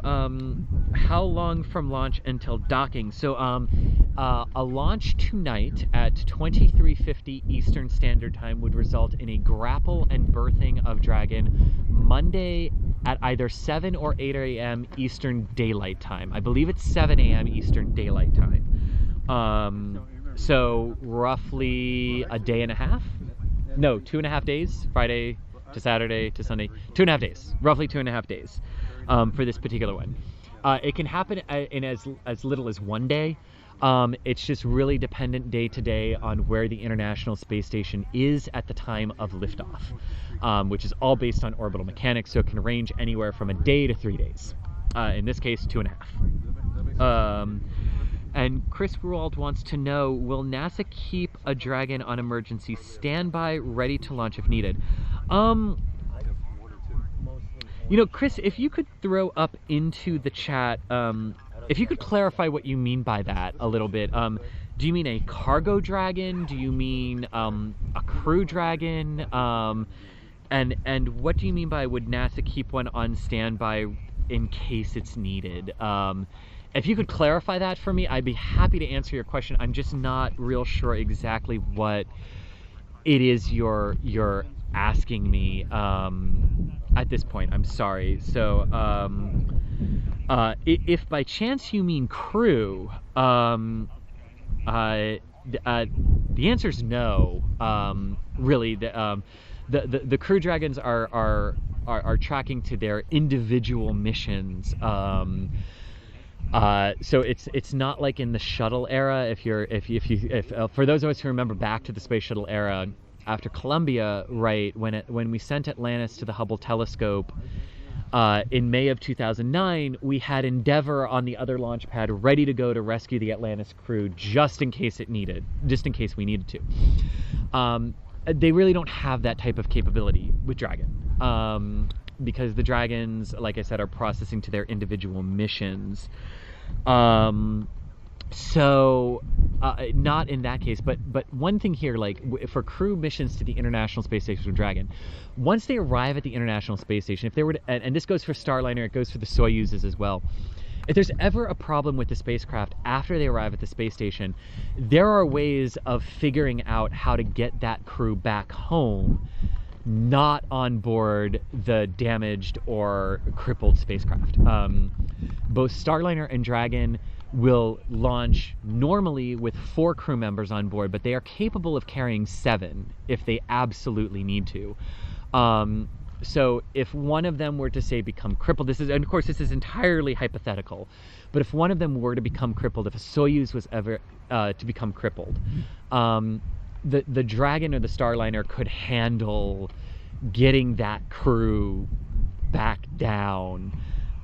how long from launch until docking. So a launch tonight at 23:50 Eastern Standard Time would result in a grapple and berthing of Dragon Monday at either 7 or 8 a.m. Eastern Daylight Time. I believe it's 7 a.m. Eastern Daylight Time. So roughly a day and a half? No, 2.5 days, Friday to Saturday to Sunday, 2.5 days, roughly 2.5 days for this particular one. It can happen in as little as 1 day. It's just really dependent day to day on where the International Space Station is at the time of liftoff, which is all based on orbital mechanics, so it can range anywhere from a day to 3 days. In this case, 2.5. And Chris Ruald wants to know, will NASA keep a Dragon on emergency standby, ready to launch if needed? Chris, if you could throw up into the chat, if you could clarify what you mean by that a little bit. Do you mean a cargo Dragon? Do you mean a crew Dragon? And what do you mean by would NASA keep one on standby in case it's needed? If you could clarify that for me, I'd be happy to answer your question. I'm just not real sure exactly what it is you're asking me at this point. I'm sorry. So if by chance you mean crew, the answer is no. Really, the crew Dragons are tracking to their individual missions. So it's not like in the shuttle era. If for those of us who remember back to the space shuttle era after Columbia, right, when we sent Atlantis to the Hubble telescope in May of 2009, we had Endeavour on the other launch pad ready to go to rescue the Atlantis crew just in case we needed to. They really don't have that type of capability with Dragon. Because the Dragons, like I said, are processing to their individual missions. So not in that case, but one thing here, like for crew missions to the International Space Station with Dragon, once they arrive at the International Space Station, if they were to, and this goes for Starliner, it goes for the Soyuzes as well, if there's ever a problem with the spacecraft after they arrive at the space station, there are ways of figuring out how to get that crew back home, not on board the damaged or crippled spacecraft. Both Starliner and Dragon will launch normally with 4 crew members on board, but they are capable of carrying 7 if they absolutely need to. So if one of them were to say become crippled, and of course this is entirely hypothetical, but if one of them were to become crippled, if a Soyuz was ever to become crippled, the Dragon or the Starliner could handle getting that crew back down.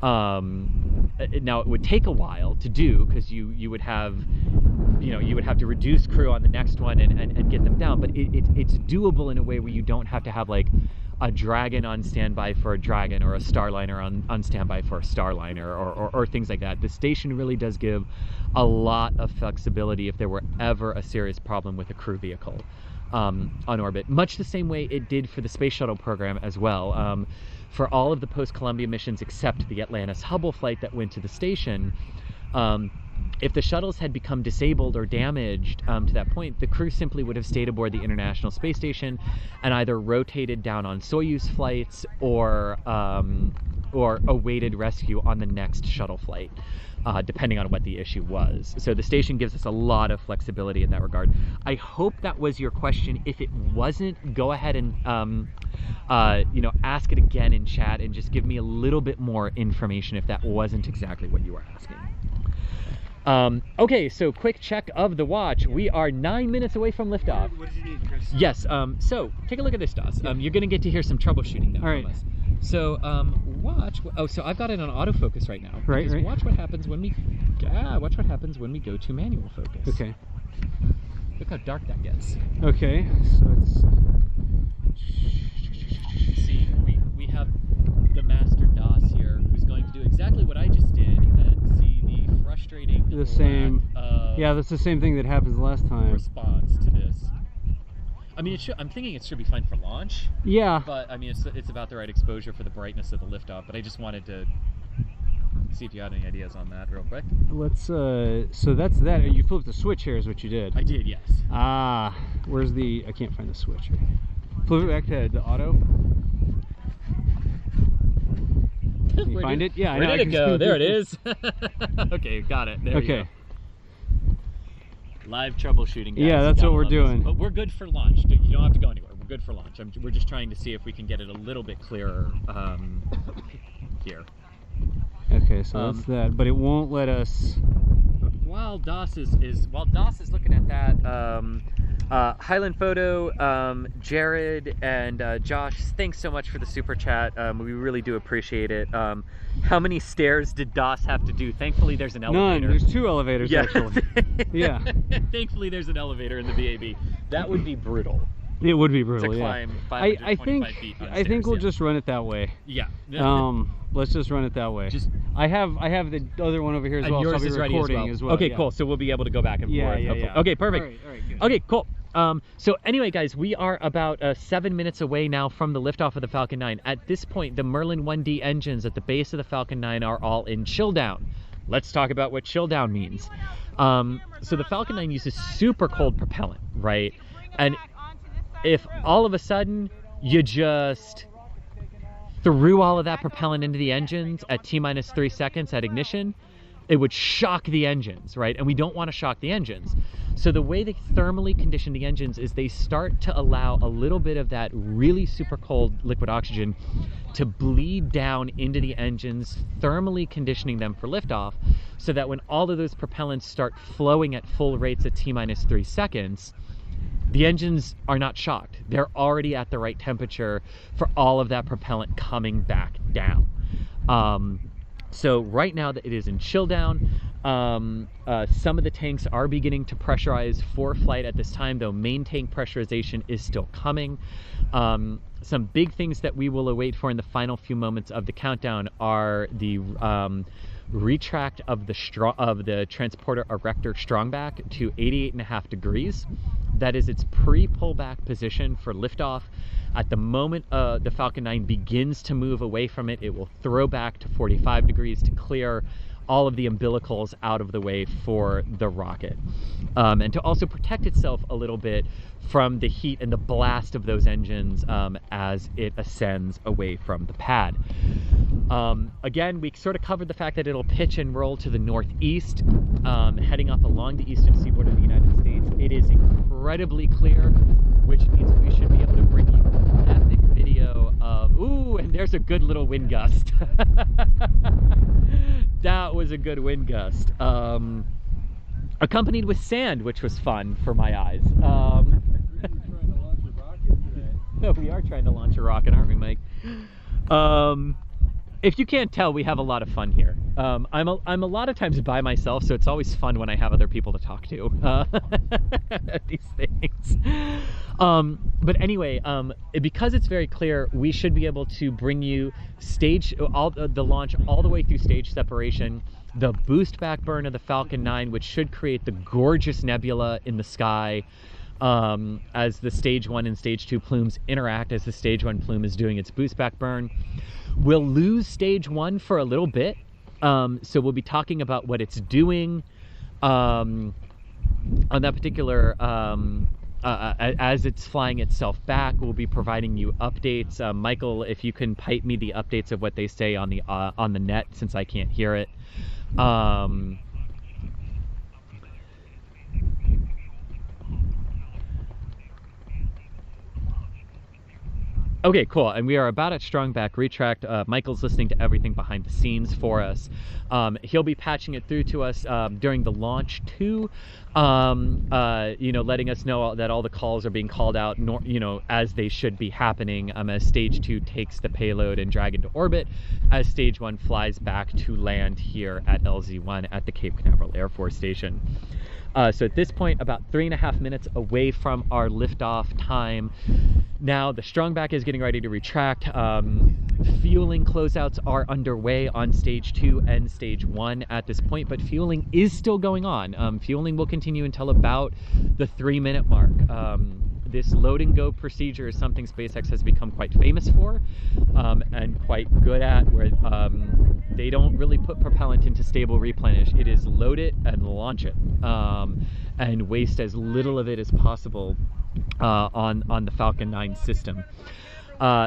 Now it would take a while to do because you would have to reduce crew on the next one and get them down, but it's doable in a way where you don't have to have like a Dragon on standby for a Dragon or a Starliner on standby for a Starliner or things like that. The station really does give a lot of flexibility if there were ever a serious problem with a crew vehicle on orbit, much the same way it did for the Space Shuttle program as well. For all of the post-Columbia missions except the Atlantis Hubble flight that went to the station, if the shuttles had become disabled or damaged to that point, the crew simply would have stayed aboard the International Space Station and either rotated down on Soyuz flights or awaited rescue on the next shuttle flight, depending on what the issue was. So the station gives us a lot of flexibility in that regard. I hope that was your question. If it wasn't, go ahead and ask it again in chat and just give me a little bit more information if that wasn't exactly what you were asking. Okay, so quick check of the watch. We are 9 minutes away from liftoff. What do you need, Chris? Yes, so take a look at this, DOS. You're gonna get to hear some troubleshooting now from us. So watch, so I've got it on autofocus right now. Right. Watch what happens when we, go to manual focus. Okay. Look how dark that gets. Okay, so it's... See, we have the master DOS here who's going to do exactly what I just did and see the frustrating yeah, that's the same thing that happens last time. Response to this. I mean, I'm thinking it should be fine for launch. Yeah. But I mean, it's about the right exposure for the brightness of the liftoff. But I just wanted to see if you had any ideas on that real quick. Let's so that's that. You flipped the switch here is what you did. I did, yes. Ah, where's the? I can't find the switch here. Flip it back to the auto. Can you find it? Yeah, Where did it go? There it is. Okay, got it. There we go. Live troubleshooting, guys. Yeah, that's what we're doing. But we're good for launch. You don't have to go anywhere. We're good for launch. We're just trying to see if we can get it a little bit clearer here. Okay, so that's that, but it won't let us. While DOS is looking at that, Highland Photo, Jared and Josh, thanks so much for the super chat. We really do appreciate it. How many stairs did DOS have to do? Thankfully, there's an elevator. None. There's 2 elevators actually. Yeah. Thankfully, there's an elevator in the VAB. That would be brutal. It would be brutal. To climb 525 feet on stairs, think we'll just run it that way. Yeah. Let's just run it that way. I have the other one over here as well. Yours so I'll be is ready recording as well. Okay, cool. So we'll be able to go back and forth. Yeah. Okay, perfect. All right, good. Okay, cool. So anyway, guys, we are about 7 minutes away now from the liftoff of the Falcon 9. At this point, the Merlin 1D engines at the base of the Falcon 9 are all in chill down. Let's talk about what chill down means. So the Falcon 9 uses super cold propellant, right? And if all of a sudden you just threw all of that propellant into the engines at T-minus 3 seconds at ignition, it would shock the engines, right? And we don't want to shock the engines. So the way they thermally condition the engines is they start to allow a little bit of that really super cold liquid oxygen to bleed down into the engines, thermally conditioning them for liftoff, so that when all of those propellants start flowing at full rates at T-minus 3 seconds, the engines are not shocked. They're already at the right temperature for all of that propellant coming back down. So right now that it is in chill down, some of the tanks are beginning to pressurize for flight at this time, though main tank pressurization is still coming. Some big things that we will await for in the final few moments of the countdown are the retract of the transporter erector strongback to 88.5 degrees. That is its pre-pullback position for liftoff. At the moment the Falcon 9 begins to move away from it, it will throw back to 45 degrees to clear all of the umbilicals out of the way for the rocket. And to also protect itself a little bit from the heat and the blast of those engines as it ascends away from the pad. Again, we sort of covered the fact that it'll pitch and roll to the northeast, heading up along the eastern seaboard of the United States. It is incredibly clear, which means we should be able to bring you an epic video of, ooh, and there's a good little wind gust. That was a good wind gust. Accompanied with sand, which was fun for my eyes. We are trying to launch a rocket, aren't we, Mike? If you can't tell, we have a lot of fun here. I'm a lot of times by myself, so it's always fun when I have other people to talk to these things. But anyway, because it's very clear, we should be able to bring you the launch all the way through stage separation, the boost back burn of the Falcon 9, which should create the gorgeous nebula in the sky as the stage 1 and stage 2 plumes interact as the stage 1 plume is doing its boost back burn. We'll lose stage 1 for a little bit, so we'll be talking about what it's doing, On that particular, as it's flying itself back, we'll be providing you updates. Michael, if you can pipe me the updates of what they say on the net, since I can't hear it. Okay, cool. And we are about at strong back retract. Michael's listening to everything behind the scenes for us. He'll be patching it through to us during the launch too. You know, letting us know that all the calls are being called out, you know, as they should be happening, as stage 2 takes the payload and drag into orbit, as stage 1 flies back to land here at LZ-1 at the Cape Canaveral Air Force Station. So at this point, about 3.5 minutes away from our liftoff time. Now the strong back is getting ready to retract. Fueling closeouts are underway on stage 2 and stage 1 at this point, but fueling is still going on. Fueling will continue until about the 3-minute mark. This load and go procedure is something SpaceX has become quite famous for, and quite good at, where they don't really put propellant into stable replenish. It is load it and launch it, and waste as little of it as possible on the Falcon 9 system.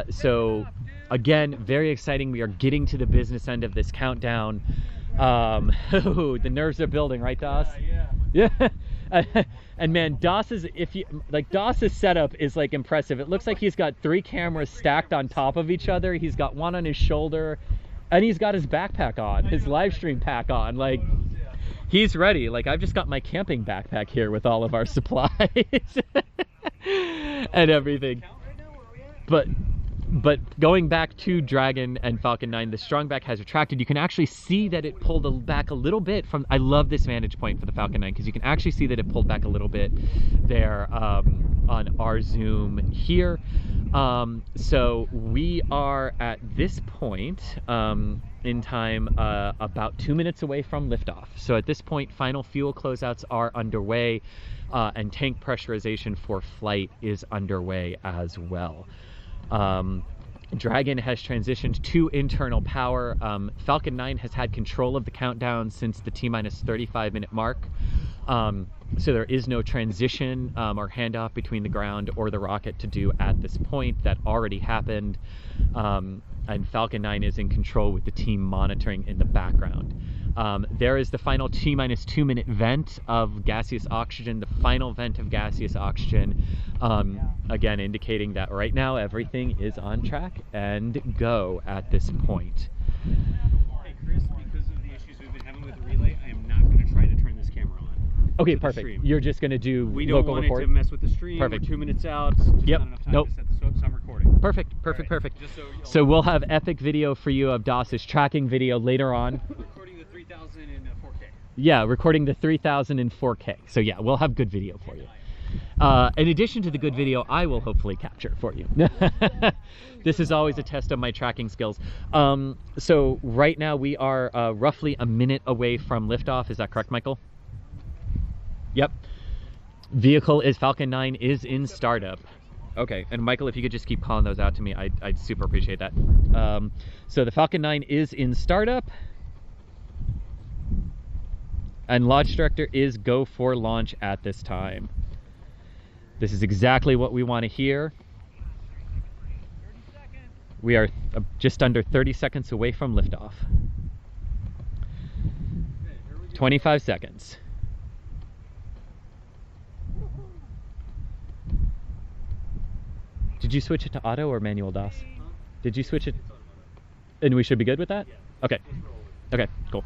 So again, very exciting. We are getting to the business end of this countdown. The nerves are building, right, Doss? Yeah. And man, Doss's setup is like impressive. It looks like he's got 3 cameras stacked on top of each other. He's got one on his shoulder, and he's got his backpack on, his live stream pack on. Like, he's ready. Like, I've just got my camping backpack here with all of our supplies and everything. But going back to Dragon and Falcon 9, the strongback has retracted. You can actually see that it pulled back a little bit from, I love this vantage point for the Falcon 9, because you can actually see that it pulled back a little bit there on our zoom here. So we are at this point in time about 2 minutes away from liftoff. So at this point, final fuel closeouts are underway, and tank pressurization for flight is underway as well. Dragon has transitioned to internal power. Falcon 9 has had control of the countdown since the T-minus 35-minute mark. So there is no transition or handoff between the ground or the rocket to do at this point. That already happened. And Falcon 9 is in control with the team monitoring in the background. There is the final T-minus 2-minute vent of gaseous oxygen, the final vent of gaseous oxygen, again indicating that right now everything is on track and go at this point. Hey Chris, because of the issues we've been having with the relay, I am not going to try to turn this camera on. Okay, perfect. You're just going to do we don't local want record? it to mess with the stream. Perfect. We're 2 minutes out. Just Yep. not enough time Nope. to set the so I'm recording. Perfect. Just So we'll have epic video for you of Doss's tracking video later on. recording the 3000 in 4K. Yeah, recording the 3000 in 4K. So yeah, we'll have good video for you. In addition to the good video, I will hopefully capture for you. This is always a test of my tracking skills. So right now we are roughly a minute away from liftoff. Is that correct, Michael? Yep. Vehicle is Falcon 9 is in startup. Okay, and Michael, if you could just keep calling those out to me, I'd super appreciate that. So the Falcon 9 is in startup. And launch director is go for launch at this time. This is exactly what we want to hear. We are just under 30 seconds away from liftoff. 25 seconds. Did you switch it to auto or manual, DOS? Did you switch it? And we should be good with that? Okay. Okay, cool.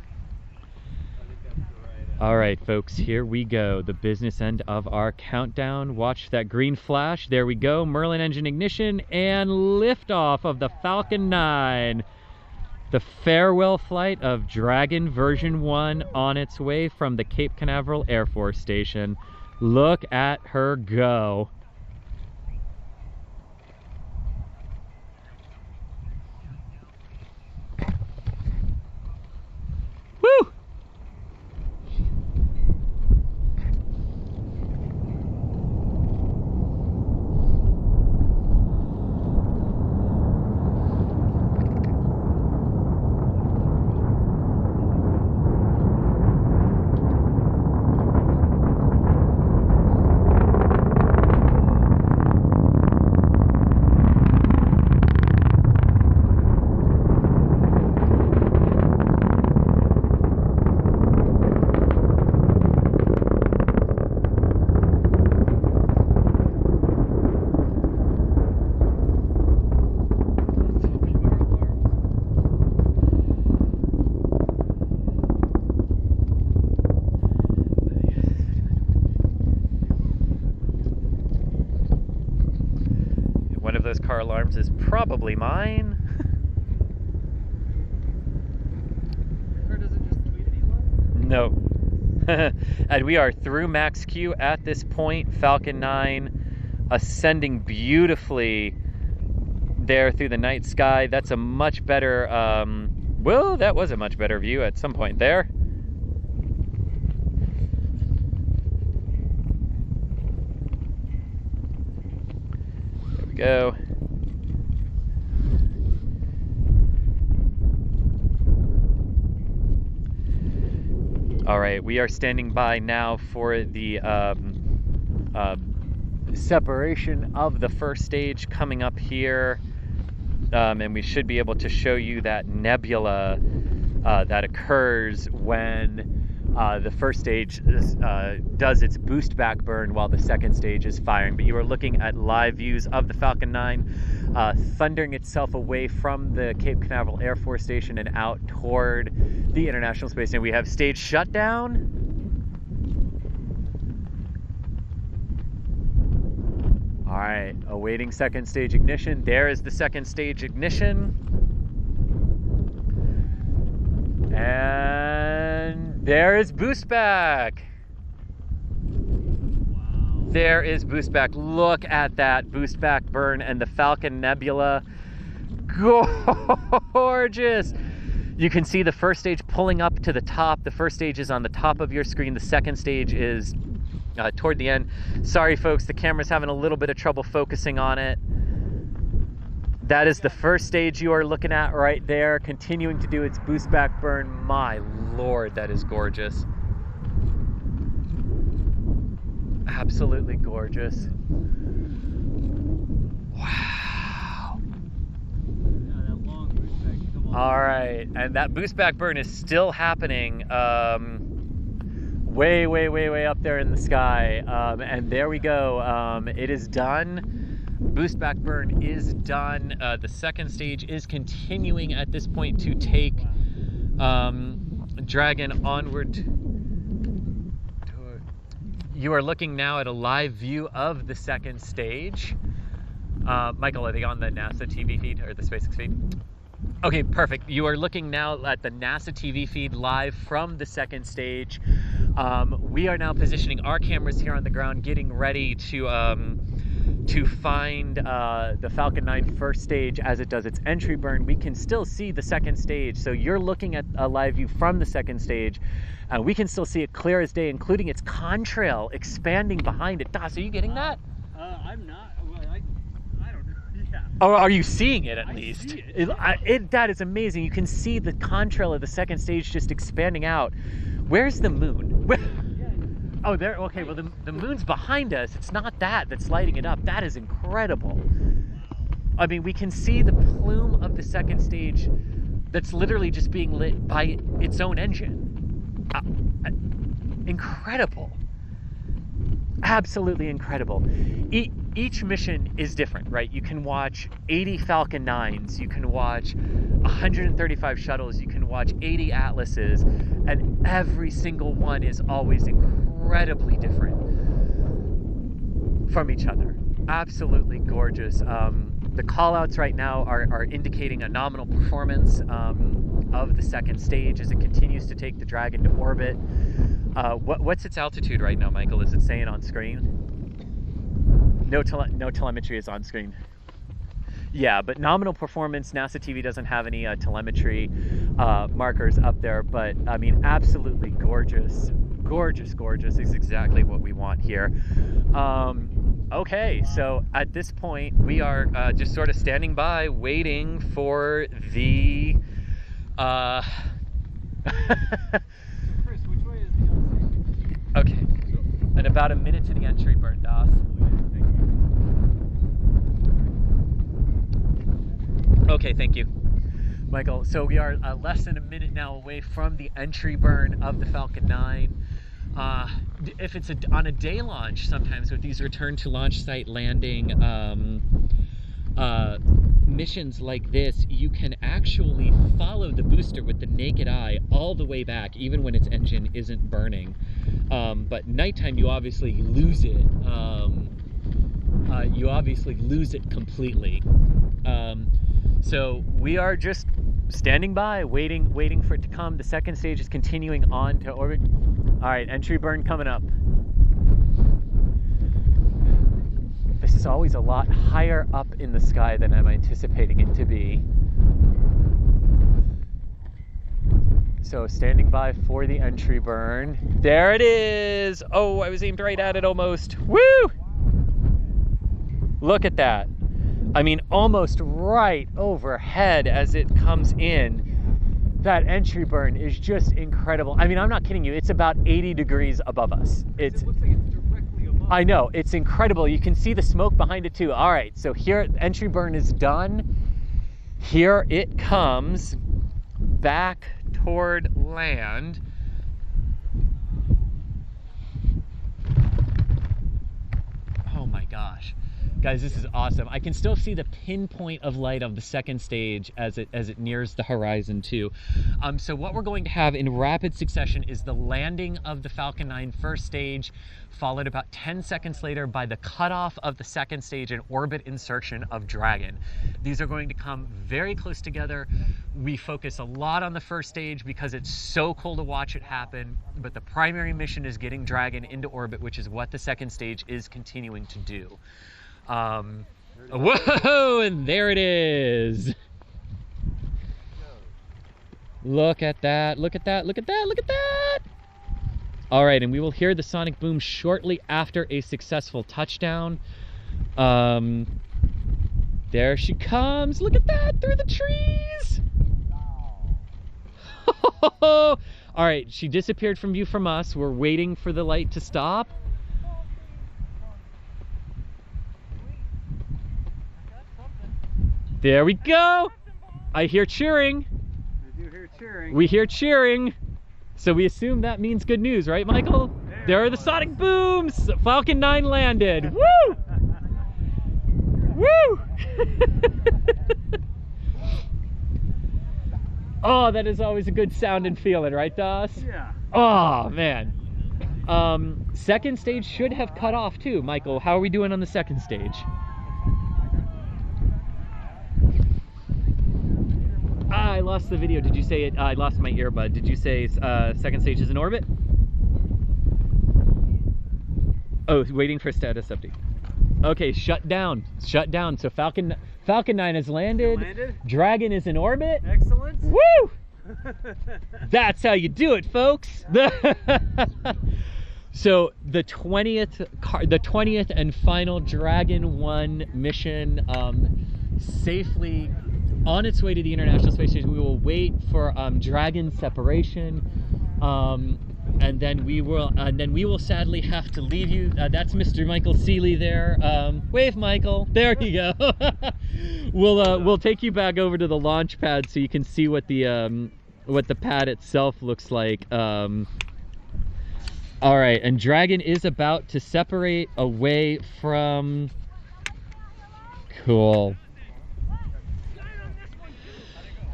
All right, folks, here we go. The business end of our countdown. Watch that green flash. There we go. Merlin engine ignition and liftoff of the Falcon 9. The farewell flight of Dragon version 1 on its way from the Cape Canaveral Air Force Station. Look at her go. Woo! car alarms is probably mine. Your car doesn't just tweet at Elon? No. And we are through max Q at this point. Falcon 9 ascending beautifully there through the night sky. That's a much better, well, that was a much better view at some point there. There we go. All right, we are standing by now for the separation of the first stage coming up here, and we should be able to show you that nebula that occurs when the first stage does its boost back burn while the second stage is firing. But you are looking at live views of the Falcon 9 thundering itself away from the Cape Canaveral Air Force Station and out toward the International Space Station. We have stage shutdown. All right, awaiting second stage ignition. There is the second stage ignition. And there is boost back. Wow. There is boost back. Look at that boost back burn and the Falcon Nebula. Gorgeous. You can see the first stage pulling up to the top. The first stage is on the top of your screen. The second stage is toward the end. Sorry folks, the camera's having a little bit of trouble focusing on it. That is the first stage you are looking at right there, continuing to do its boost back burn. My Lord, that is gorgeous. Absolutely gorgeous. Wow. Yeah, that long boost back, come on. All right, and that boost back burn is still happening way up there in the sky. And there we go. It is done. Boost back burn is done. The second stage is continuing at this point to take Dragon onward. You are looking now at a live view of the second stage. Michael, are they on the NASA TV feed or the SpaceX feed? Okay, perfect. You are looking now at the NASA TV feed live from the second stage. We are now positioning our cameras here on the ground, getting ready to find the Falcon 9 first stage as it does its entry burn. We can still see the second stage, so you're looking at a live view from the second stage, and we can still see it clear as day, including its contrail expanding behind it. Das, are you getting that? I'm not. Well, I don't know. Yeah. Or are you seeing it at I least? see it. That is amazing. You can see the contrail of the second stage just expanding out. Where's the moon? Oh, there. Okay, well, the moon's behind us. It's not that's lighting it up. That is incredible. I mean, we can see the plume of the second stage that's literally just being lit by its own engine. Incredible. Absolutely incredible. Each mission is different, right? You can watch 80 Falcon 9s, you can watch 135 shuttles, you can watch 80 Atlases, and every single one is always incredibly different from each other. Absolutely gorgeous. The callouts right now are indicating a nominal performance of the second stage as it continues to take the Dragon to orbit. What's its altitude right now, Michael? Is it saying on screen? No telemetry is on screen. Yeah, but nominal performance, NASA TV doesn't have any telemetry markers up there, but I mean, absolutely gorgeous. Gorgeous is exactly what we want here. Okay, so at this point, we are just sort of standing by, waiting for the... Chris, which way is the outside? Okay, and about a minute to the entry burn, Das. Okay, thank you, Michael. So we are less than a minute now away from the entry burn of the Falcon 9. If it's on a day launch, sometimes with these return to launch site landing missions like this, you can actually follow the booster with the naked eye all the way back, even when its engine isn't burning. But nighttime, you obviously lose it. you obviously lose it completely. So we are just standing by, waiting for it to come. The second stage is continuing on to orbit. All right, entry burn coming up. This is always a lot higher up in the sky than I'm anticipating it to be. So standing by for the entry burn. There it is. Oh, I was aimed right at it almost. Woo! Look at that. I mean, almost right overhead as it comes in. That entry burn is just incredible. I mean, I'm not kidding you. It's about 80 degrees above us. It looks like it's directly above. I know, it's incredible. You can see the smoke behind it too. All right, so here, entry burn is done. Here it comes back toward land. Oh my gosh. Guys, this is awesome. I can still see the pinpoint of light of the second stage as it nears the horizon too. So what we're going to have in rapid succession is the landing of the Falcon 9 first stage, followed about 10 seconds later by the cutoff of the second stage and orbit insertion of Dragon. These are going to come very close together. We focus a lot on the first stage because it's so cool to watch it happen, but the primary mission is getting Dragon into orbit, which is what the second stage is continuing to do. Whoa, and there it is. Look at that, look at that, look at that, look at that. All right, and we will hear the sonic boom shortly after a successful touchdown. There she comes. Look at that, through the trees. All right, she disappeared from view from us. We're waiting for the light to stop. There we go. I hear cheering. I do hear cheering. We hear cheering. So we assume that means good news, right, Michael? There are the sonic booms. Falcon 9 landed. Woo! Woo! Oh, that is always a good sound and feeling, right, Doss? Yeah. Oh, man. Second stage should have cut off too. Michael, how are we doing on the second stage? I lost the video. Did you say it? I lost my earbud. Did you say second stage is in orbit? Oh, waiting for status update. Okay, shut down. Shut down. So Falcon 9 has landed. Dragon is in orbit. Excellent. Woo! That's how you do it, folks. So the 20th and final Dragon 1 mission safely on its way to the International Space Station. We will wait for Dragon separation, and then we will sadly have to leave you. That's Mr. Michael Seeley there. Wave, Michael. There you go. We'll take you back over to the launch pad so you can see what the pad itself looks like. All right, and Dragon is about to separate away from. Cool.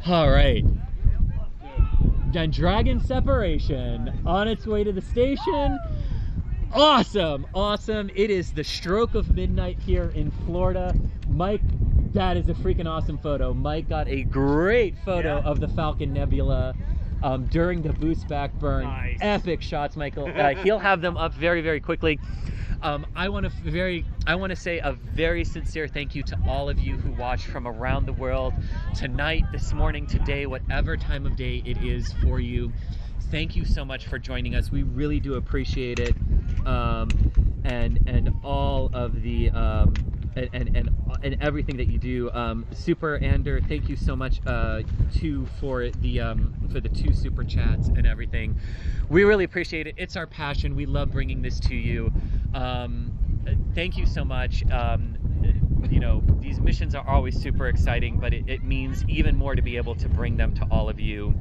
All right, and Dragon separation on its way to the station. Awesome, awesome. It is the stroke of midnight here in Florida. Mike, that is a freaking awesome photo. Mike got a great photo of the Falcon Nebula during the boost back burn. Nice. Epic shots, Michael. He'll have them up very, very quickly. I want to say a very sincere thank you to all of you who watched from around the world tonight, this morning, today, whatever time of day it is for you. Thank you so much for joining us. We really do appreciate it, and all of the and everything that you do. Super Ander, thank you so much too for the 2 super chats and everything. We really appreciate it. It's our passion. We love bringing this to you. Thank you so much. You know, these missions are always super exciting, but it means even more to be able to bring them to all of you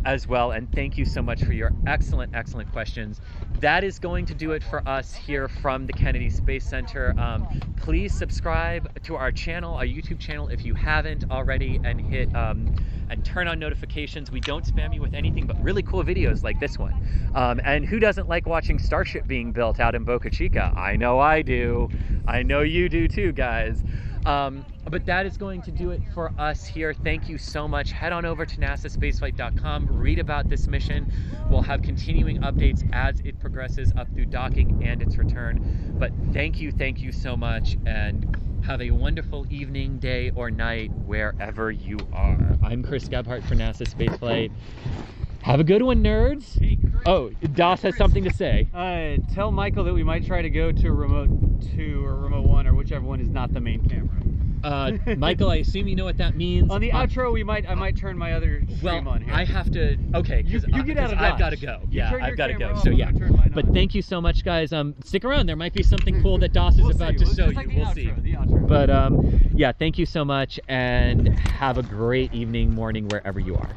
as well. And thank you so much for your excellent questions. That is going to do it for us here from the Kennedy Space Center. Please subscribe to our channel, our YouTube channel, if you haven't already, and hit and turn on notifications. We don't spam you with anything but really cool videos like this one. And who doesn't like watching Starship being built out in Boca Chica? I know I do. I know you do too, guys. But that is going to do it for us here. Thank you so much. Head on over to nasaspaceflight.com, read about this mission. We'll have continuing updates as it progresses up through docking and its return. But thank you so much, and have a wonderful evening, day, or night, wherever you are. I'm Chris Gebhardt for NASA Spaceflight. Have a good one, nerds. Hey, Chris. Oh, Doss has something to say. Tell Michael that we might try to go to remote 2 or remote 1 or whichever one is not the main camera. Michael, I assume you know what that means. On the outro, I might turn my other stream on here. I have to. Okay, because You get out of I've got to Dodge. go. You Yeah, turn your I've got to camera go. off, So I'm yeah, gonna turn mine but on. thank you so much, guys. Stick around. There might be something cool that Doss is about to show you. We'll see. The outro. But yeah, thank you so much, and have a great evening, morning, wherever you are.